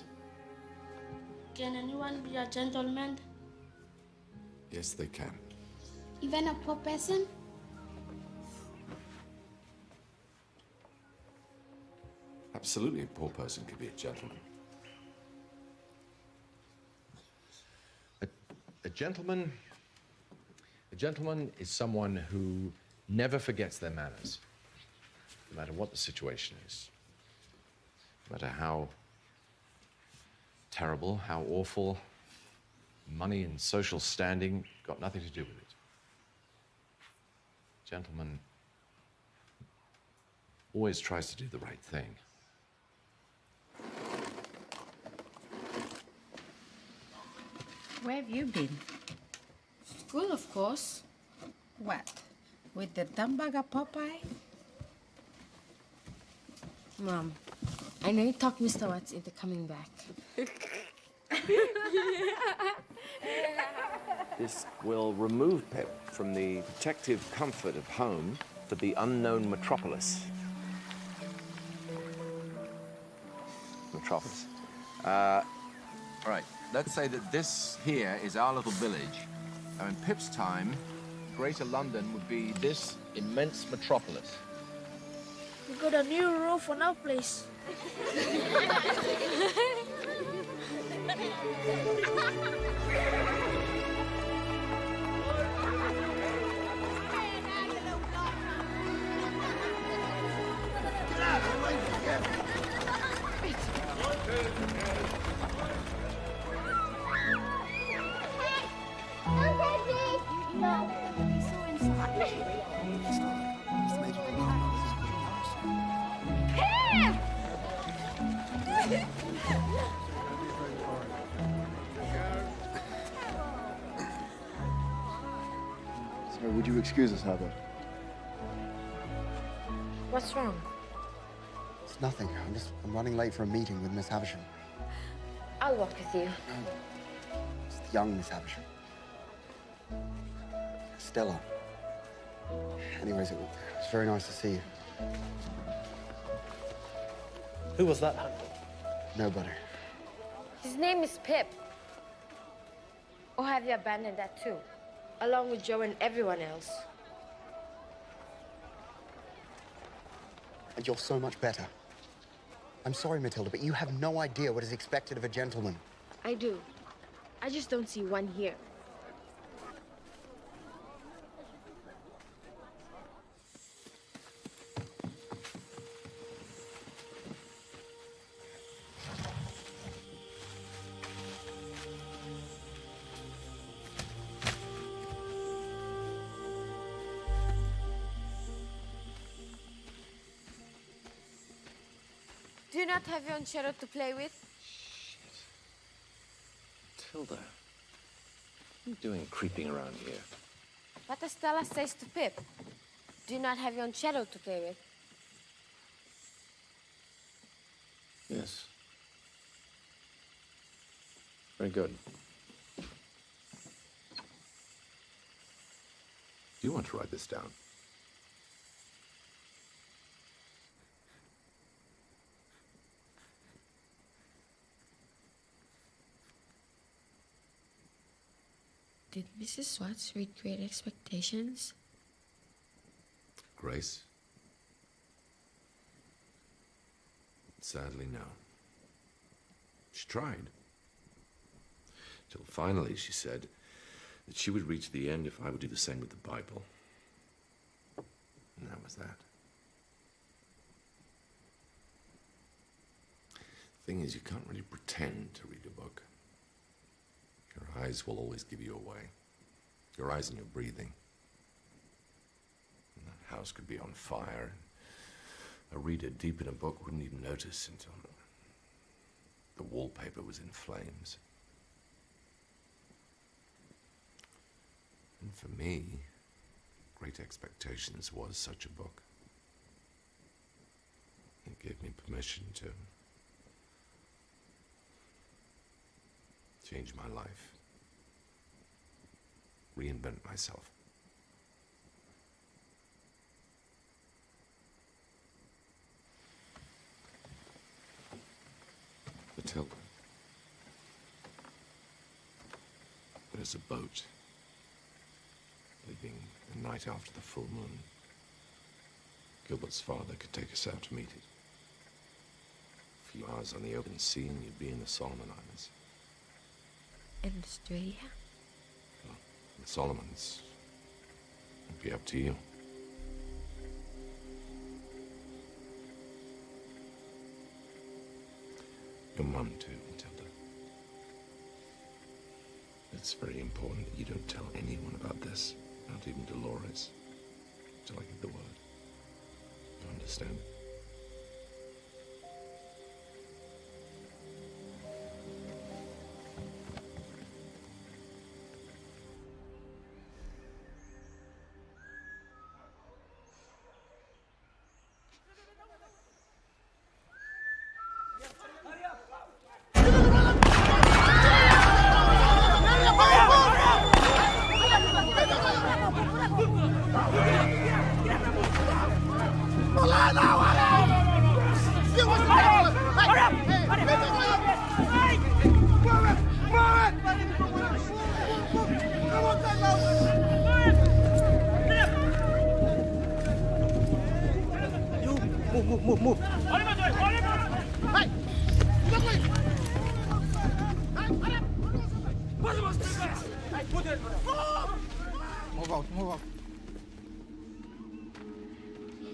Can anyone be a gentleman? Yes, they can. Even a poor person? Absolutely, a poor person can be a gentleman. A gentleman is someone who never forgets their manners, no matter what the situation is, no matter how terrible, how awful. Money and social standing got nothing to do with it. Gentleman always tries to do the right thing. Where have you been? School, of course. What? With the dumbbugger Popeye? Mom, I know you talked Mr. Whatch into coming back. This will remove Pip from the protective comfort of home to the unknown metropolis. Metropolis. All right, let's say that this here is our little village. Now, in Pip's time, Greater London would be this immense metropolis. We got a new roof on our place. Sorry, would you excuse us, Herbert? What's wrong? It's nothing. I'm running late for a meeting with Miss Havisham. I'll walk with you. It's the young Miss Havisham. Stella. Anyways, it was very nice to see you. Who was that, honey? Nobody. His name is Pip. Or have you abandoned that too? along with Joe and everyone else. And you're so much better. I'm sorry, Matilda, but you have no idea what is expected of a gentleman. I do. I just don't see one here. Do you not have your own shadow to play with? Tilda, what are you doing creeping around here? But Estella says to Pip, do you not have your own shadow to play with? Yes. Very good. Do you want to write this down? Did Mrs. Whatch read Great Expectations? Grace? Sadly, no. She tried. Till finally she said that she would reach the end if I would do the same with the Bible. And that was that. The thing is, you can't really pretend to read a book. Your eyes will always give you away. Your eyes and your breathing. And the house could be on fire. A reader deep in a book wouldn't even notice until the wallpaper was in flames. And for me, Great Expectations was such a book. It gave me permission to change my life, reinvent myself. Matilda, there's a boat leaving the night after the full moon. Gilbert's father could take us out to meet it. A few hours on the open sea and you'd be in the Solomon Islands. In Australia? Well, the Solomons. It'd be up to you. Your mum too, Matilda. It's very important that you don't tell anyone about this. Not even Dolores. Till I give the word. You understand? Move. Move out.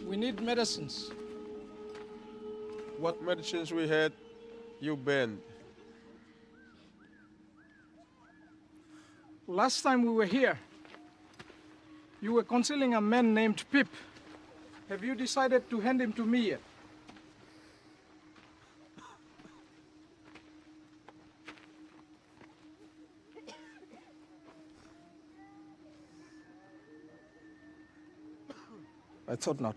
We need medicines. What medicines we had, you banned. Last time we were here, you were concealing a man named Pip. Have you decided to hand him to me yet? I thought not.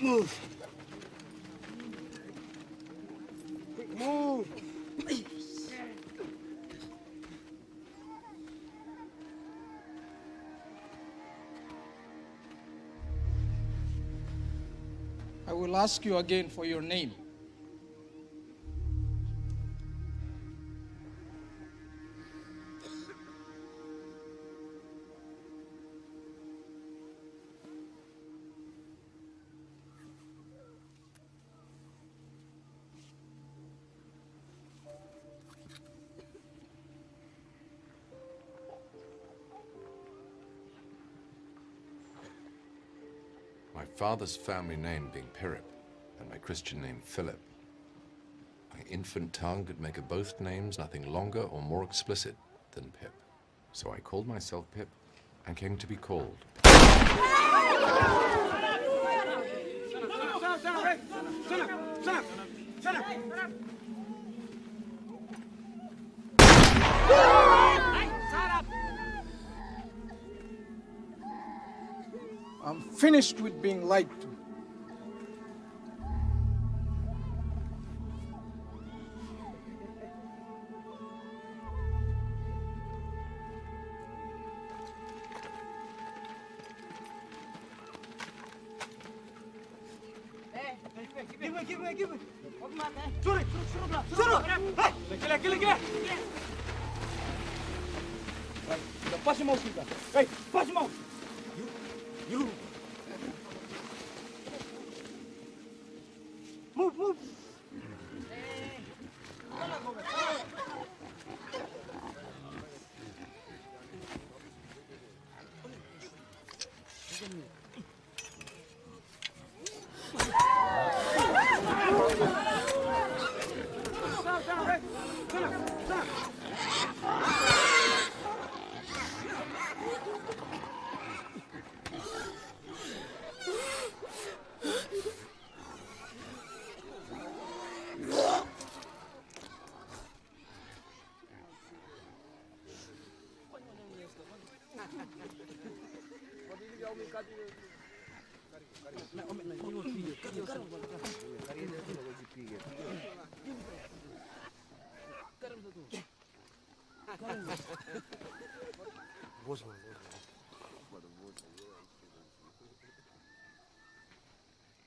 Move. Move. I will ask you again for your name. My father's family name being Pirip, and my Christian name Philip. My infant tongue could make of both names nothing longer or more explicit than Pip. So I called myself Pip, and came to be called. I'm finished with being lied to. Give me. Suruh. Hey, gila. Lepas mouse kita. Hey, lepas mouse. You. Move.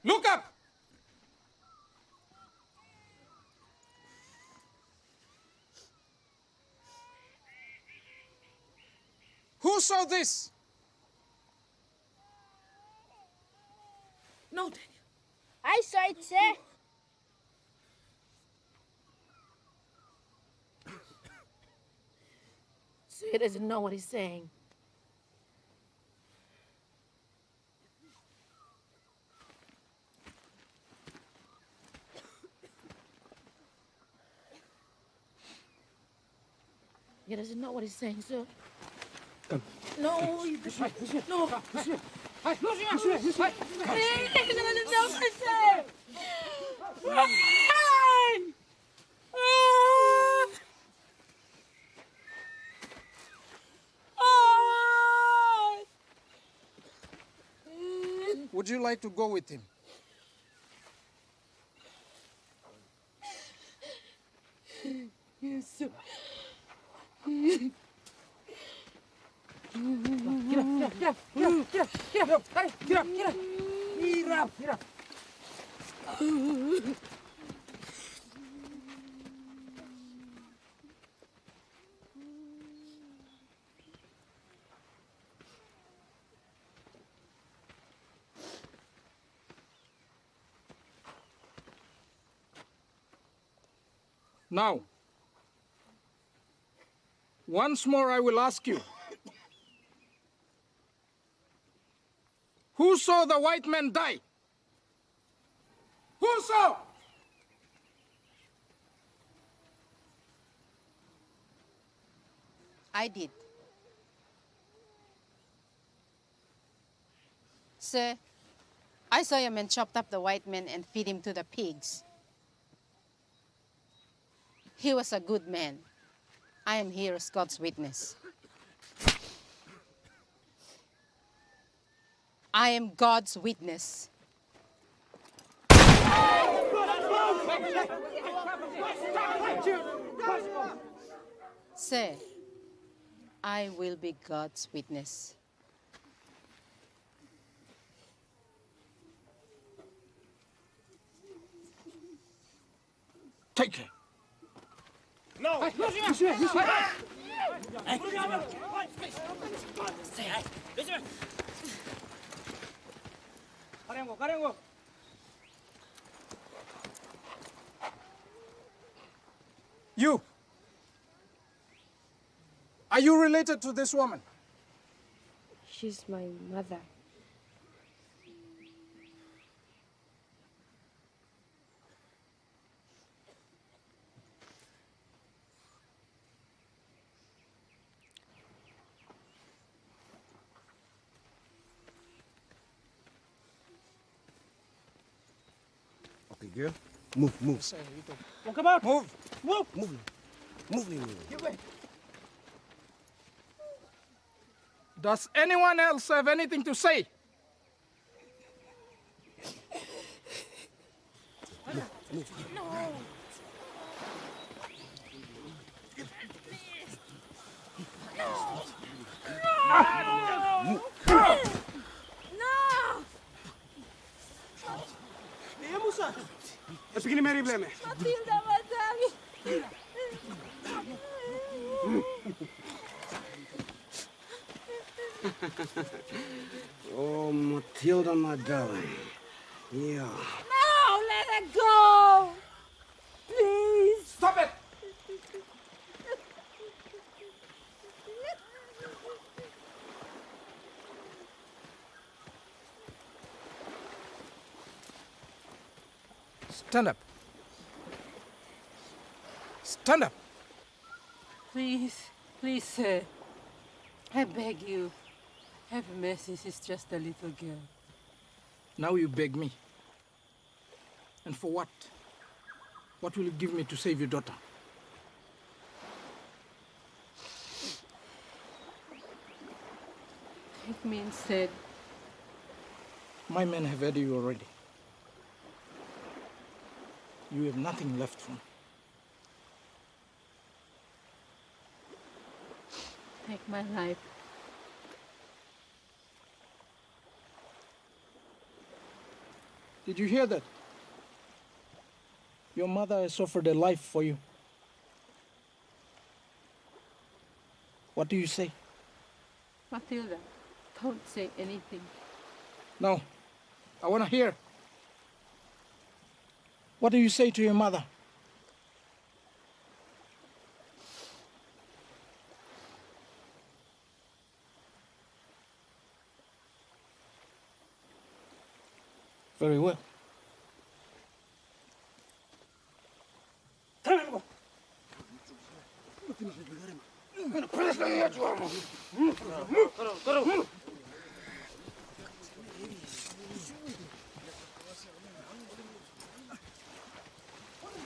Look up! Who saw this? No, Daniel. I saw it, sir. So he doesn't know what he's saying. He doesn't know what he's saying, sir. Come. No, he doesn't. No. Monsieur. Would you like to go with him? Yes, sir. Get up. Now, once more I will ask you. Who saw the white man die? Who saw? I did. Sir, I saw your man chopped up the white man and feed him to the pigs. He was a good man. I am here as God's witness. I am God's witness. Sir, I will be God's witness. Take her. No! Monsieur! You! Are you related to this woman? She's my mother. Okay, girl. Move. Well, come on. Move. Move. Does anyone else have anything to say? No. Iya Musa. Begini Mary Bleme. Matilda, madami. Oh, Matilda, my darling. Yeah. No, let it go. Please. Stop it. Stand up. Stand up. Please, sir. I beg you. Have mercy, she's just a little girl. Now you beg me. And for what? What will you give me to save your daughter? Take me instead. My men have had you already. You have nothing left for me. Take my life. Did you hear that? Your mother has offered a life for you. What do you say? Matilda, don't say anything. No, I want to hear. What do you say to your mother? Very well.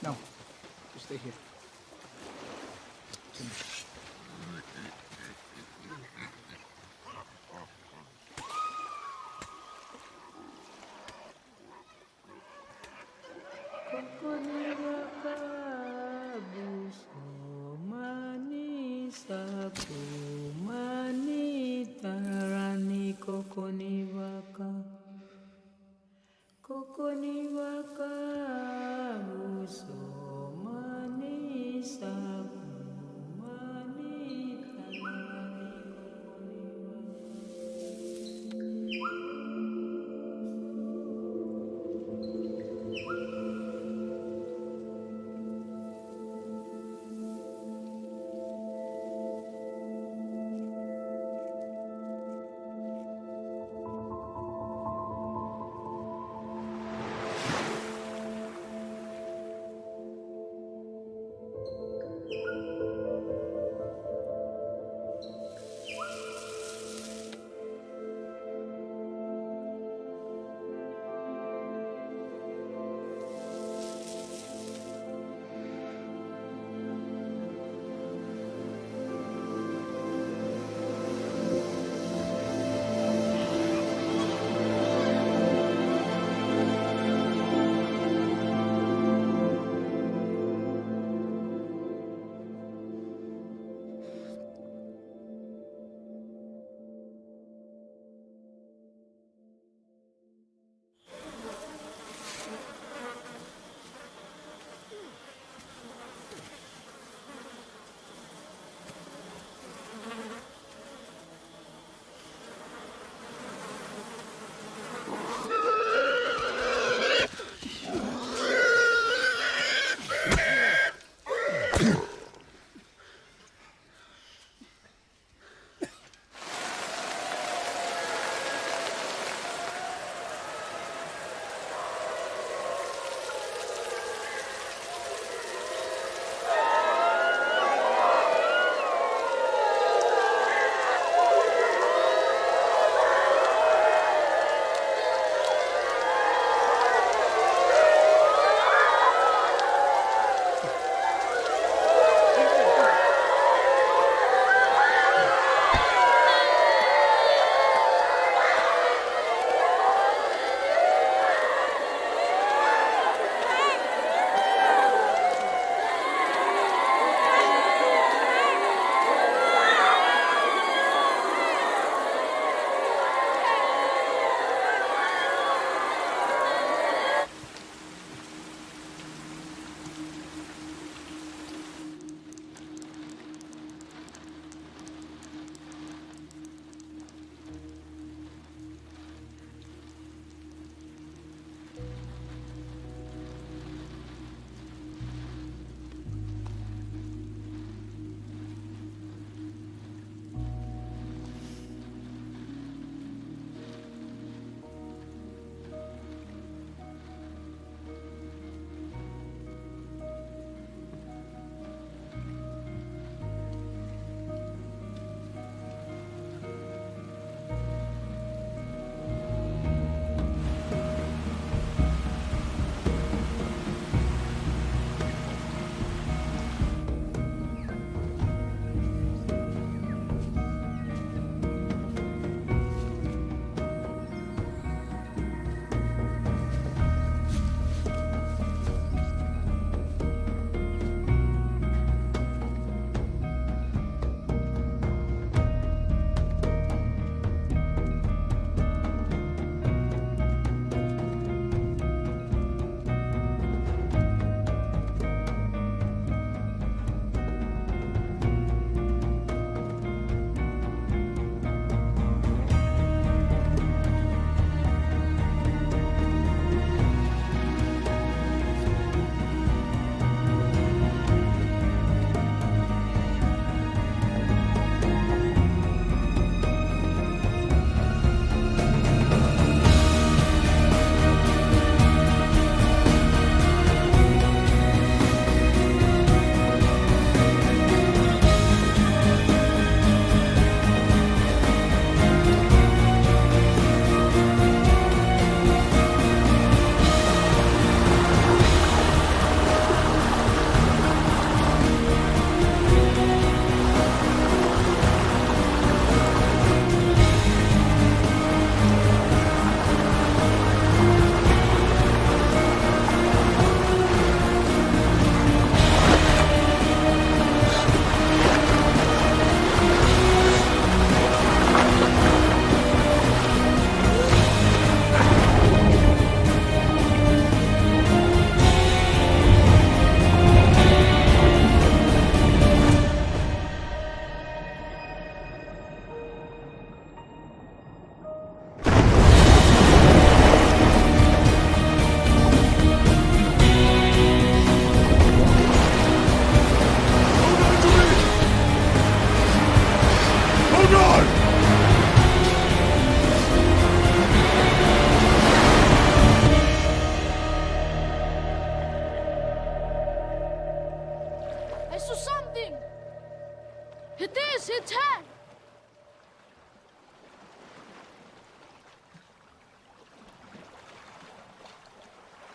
No, you stay here.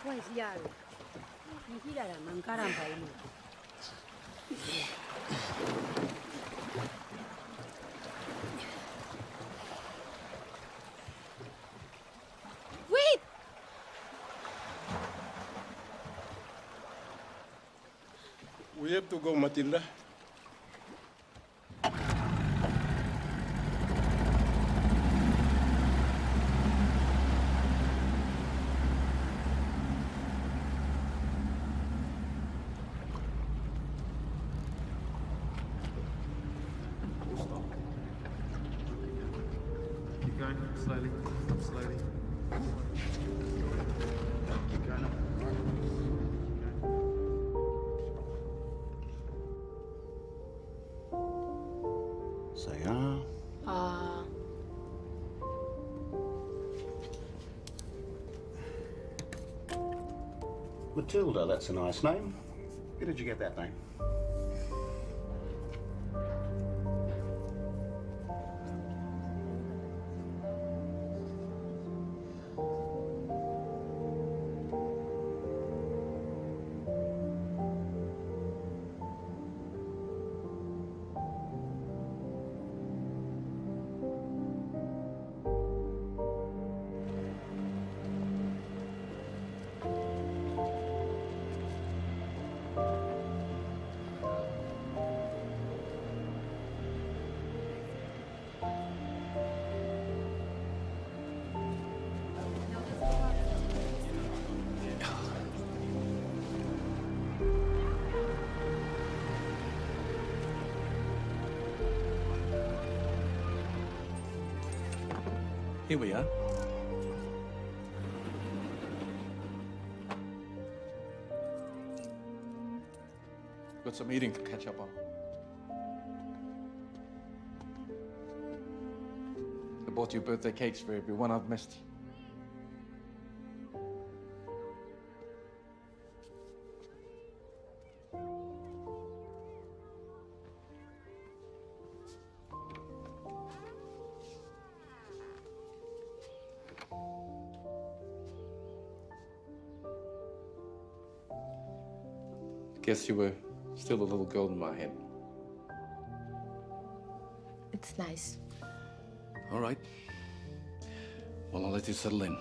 Pues ya. Ni siquiera la mancaran para ir. Wait! We have to go, Matilda. Keep going, slowly, slowly. Keep going up. Say ah. Matilda, that's a nice name. Where did you get that name? Here we are. Got some eating to catch up on. I bought you birthday cakes for everyone I've missed. Guess you were still a little girl in my head. It's nice. All right. Well, I'll let you settle in.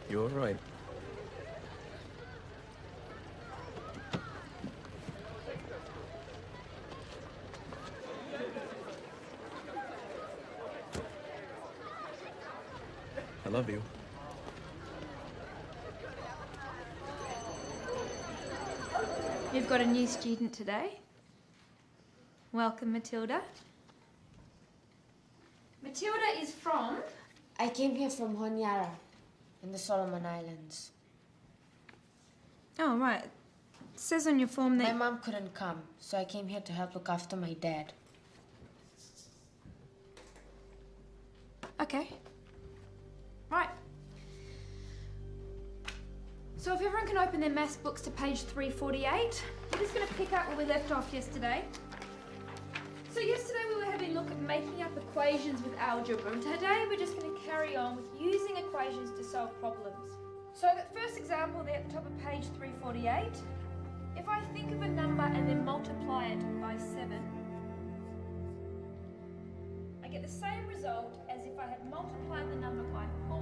You're all right. I love you. You've got a new student today. Welcome, Matilda. Matilda is from? I came here from Honiara, in the Solomon Islands. Oh, right. It says on your form that... My mom couldn't come, so I came here to help look after my dad. Okay. Right. So if everyone can open their maths books to page 348, we're just going to pick up where we left off yesterday. So yesterday we were having a look at making up equations with algebra, and today we're just going to carry on with using equations to solve problems. So that first example there at the top of page 348, if I think of a number and then multiply it by 7, I get the same result as if I had multiplied the number by 4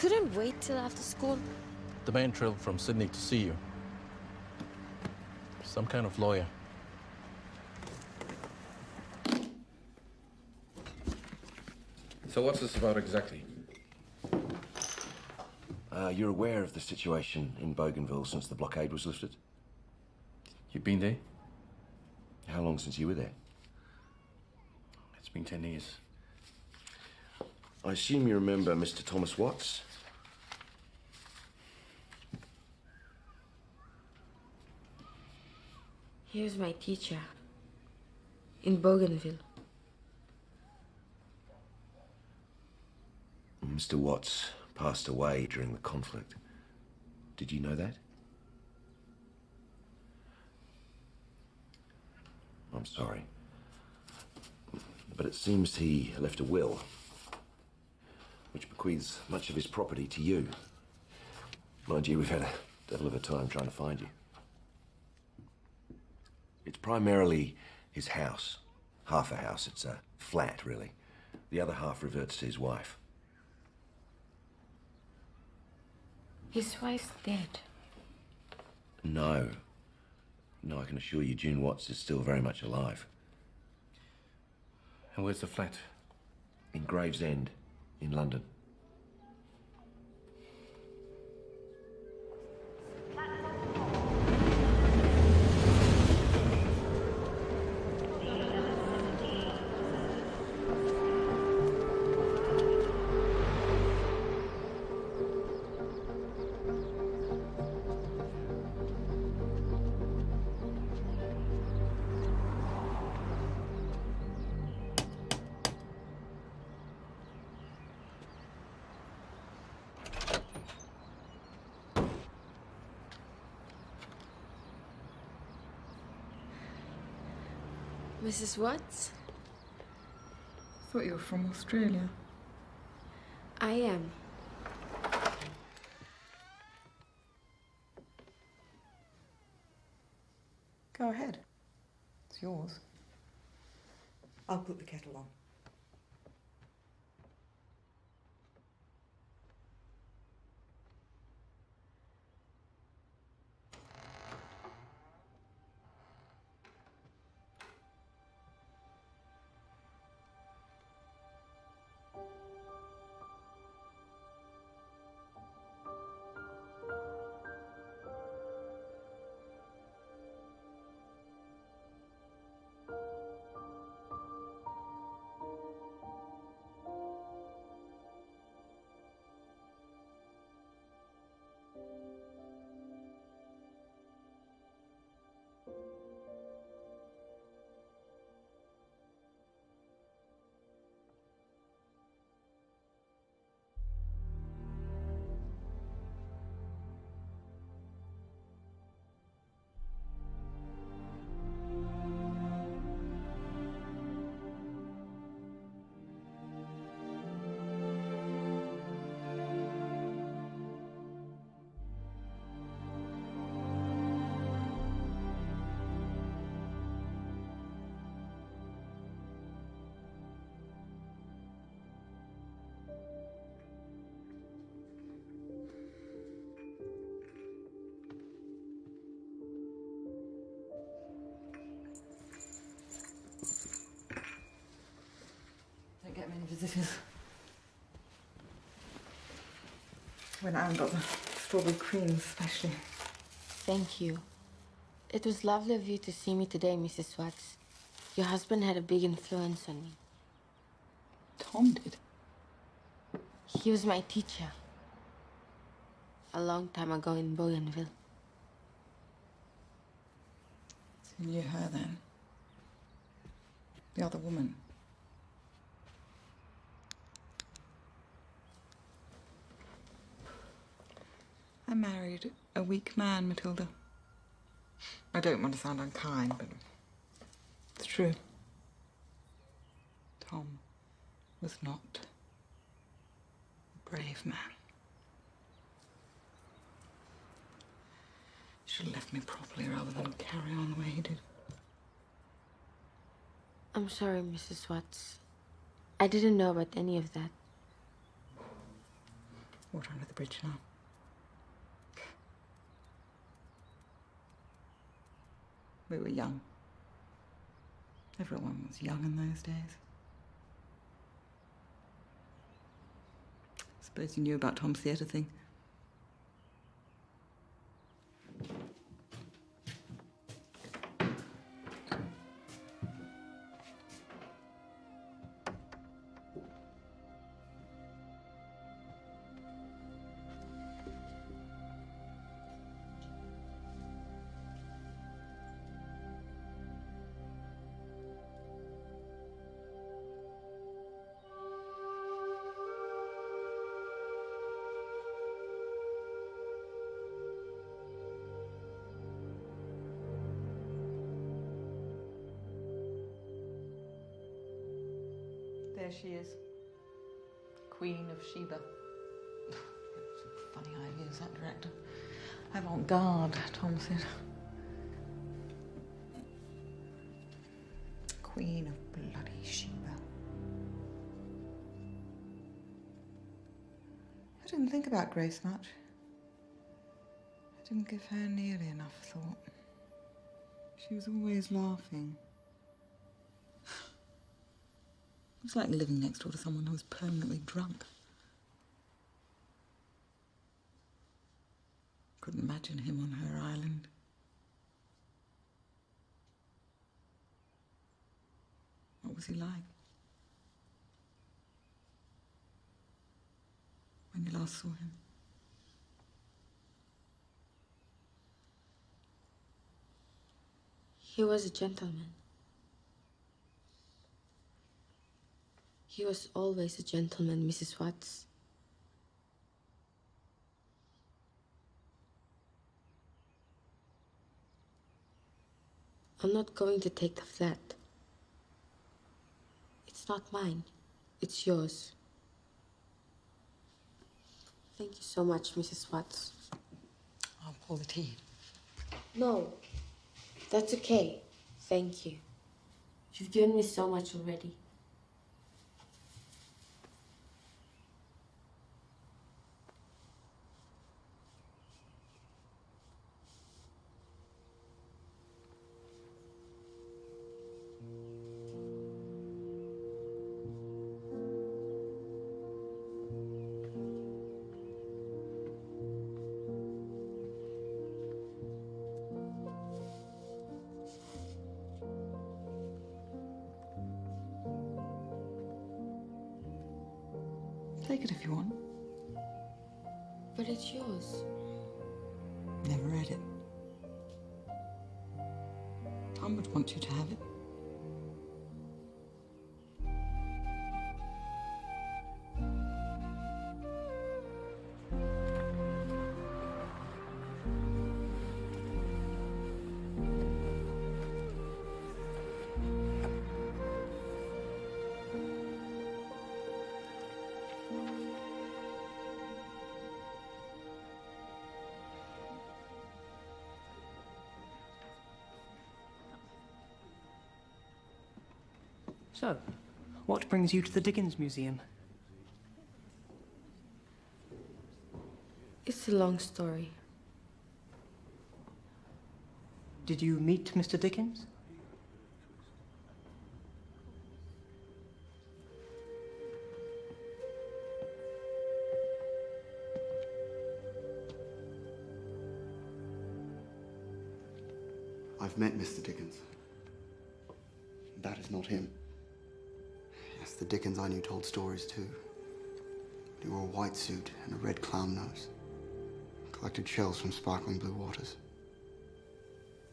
couldn't wait till after school? The man traveled from Sydney to see you. Some kind of lawyer. So what's this about exactly? You're aware of the situation in Bougainville since the blockade was lifted? You've been there? How long since you were there? It's been 10 years. I assume you remember Mr. Thomas Watts? He was my teacher in Bougainville. Mr. Watts passed away during the conflict. Did you know that? I'm sorry. But it seems he left a will, which bequeaths much of his property to you. Mind you, we've had a devil of a time trying to find you. It's primarily his house. Half a house. It's a flat, really. The other half reverts to his wife. His wife's dead. No. No, I can assure you June Watts is still very much alive. And where's the flat? In Gravesend, in London. Mrs. Watts? Thought you were from Australia. I am. Go ahead. It's yours. I'll put the kettle on. Don't get many visitors. When Anne got the strawberry cream, especially. Thank you. It was lovely of you to see me today, Mrs. Watts. Your husband had a big influence on me. Tom did? He was my teacher. A long time ago in Bougainville. So you knew her then? The other woman? I married a weak man, Matilda. I don't want to sound unkind, but it's true. Tom was not a brave man. He should have left me properly rather than carry on the way he did. I'm sorry, Mrs. Watts. I didn't know about any of that. Water under the bridge now. We were young. Everyone was young in those days. Suppose you knew about Tom's theatre thing. There she is, Queen of Sheba. Funny ideas, that director. Avant-garde, Tom said. Queen of bloody Sheba. I didn't think about Grace much. I didn't give her nearly enough thought. She was always laughing. It was like living next door to someone who was permanently drunk. Couldn't imagine him on her island. What was he like? When you last saw him? He was a gentleman. He was always a gentleman, Mrs. Watts. I'm not going to take the flat. It's not mine. It's yours. Thank you so much, Mrs. Watts. I'll pour the tea. No, that's okay. Thank you. You've given me so much already. Take it if you want. But it's yours. Never read it. Tom would want you to have it. So, what brings you to the Dickens Museum? It's a long story. Did you meet Mr. Dickens? I've met Mr. Dickens. That is not him. Yes, the Dickens I knew told stories too. He wore a white suit and a red clown nose. Collected shells from sparkling blue waters.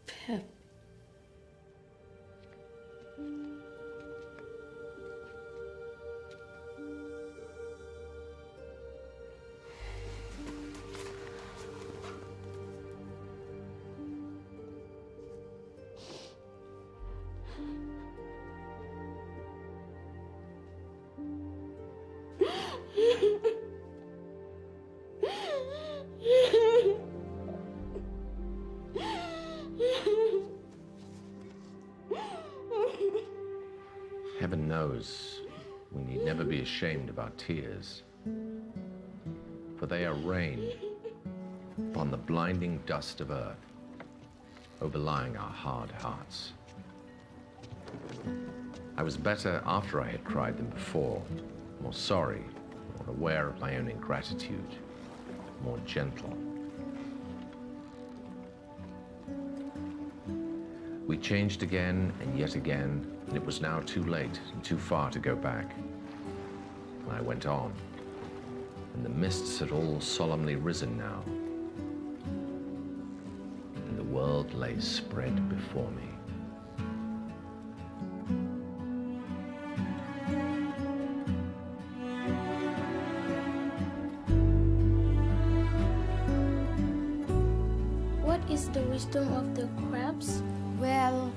Pip. Heaven knows we need never be ashamed of our tears. for they are rained upon the blinding dust of earth, overlying our hard hearts. I was better after I had cried than before, more sorry, more aware of my own ingratitude, more gentle. We changed again and yet again, and it was now too late and too far to go back. And I went on, and the mists had all solemnly risen now, and the world lay spread before me. What is the wisdom of the crabs? Well,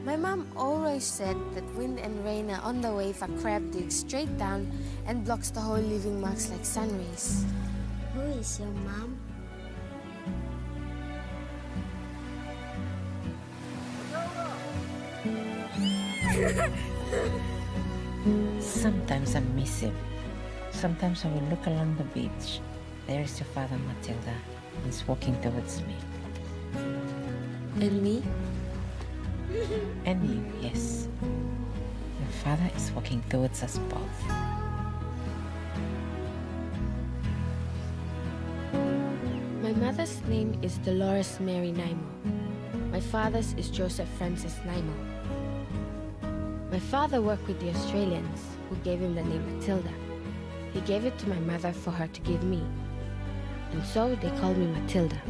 my mom always said that wind and rain are on the way if a crab digs straight down and blocks the whole living marks like sun rays. Who is your mom? Sometimes I miss him. Sometimes I will look along the beach. There is your father, Matilda. He's walking towards me. And me? And you, yes. Your father is walking towards us both. My mother's name is Dolores Mary Naimo. My father's is Joseph Francis Naimo. My father worked with the Australians, who gave him the name Matilda. He gave it to my mother for her to give me. And so they called me Matilda,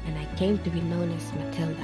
and I came to be known as Matilda.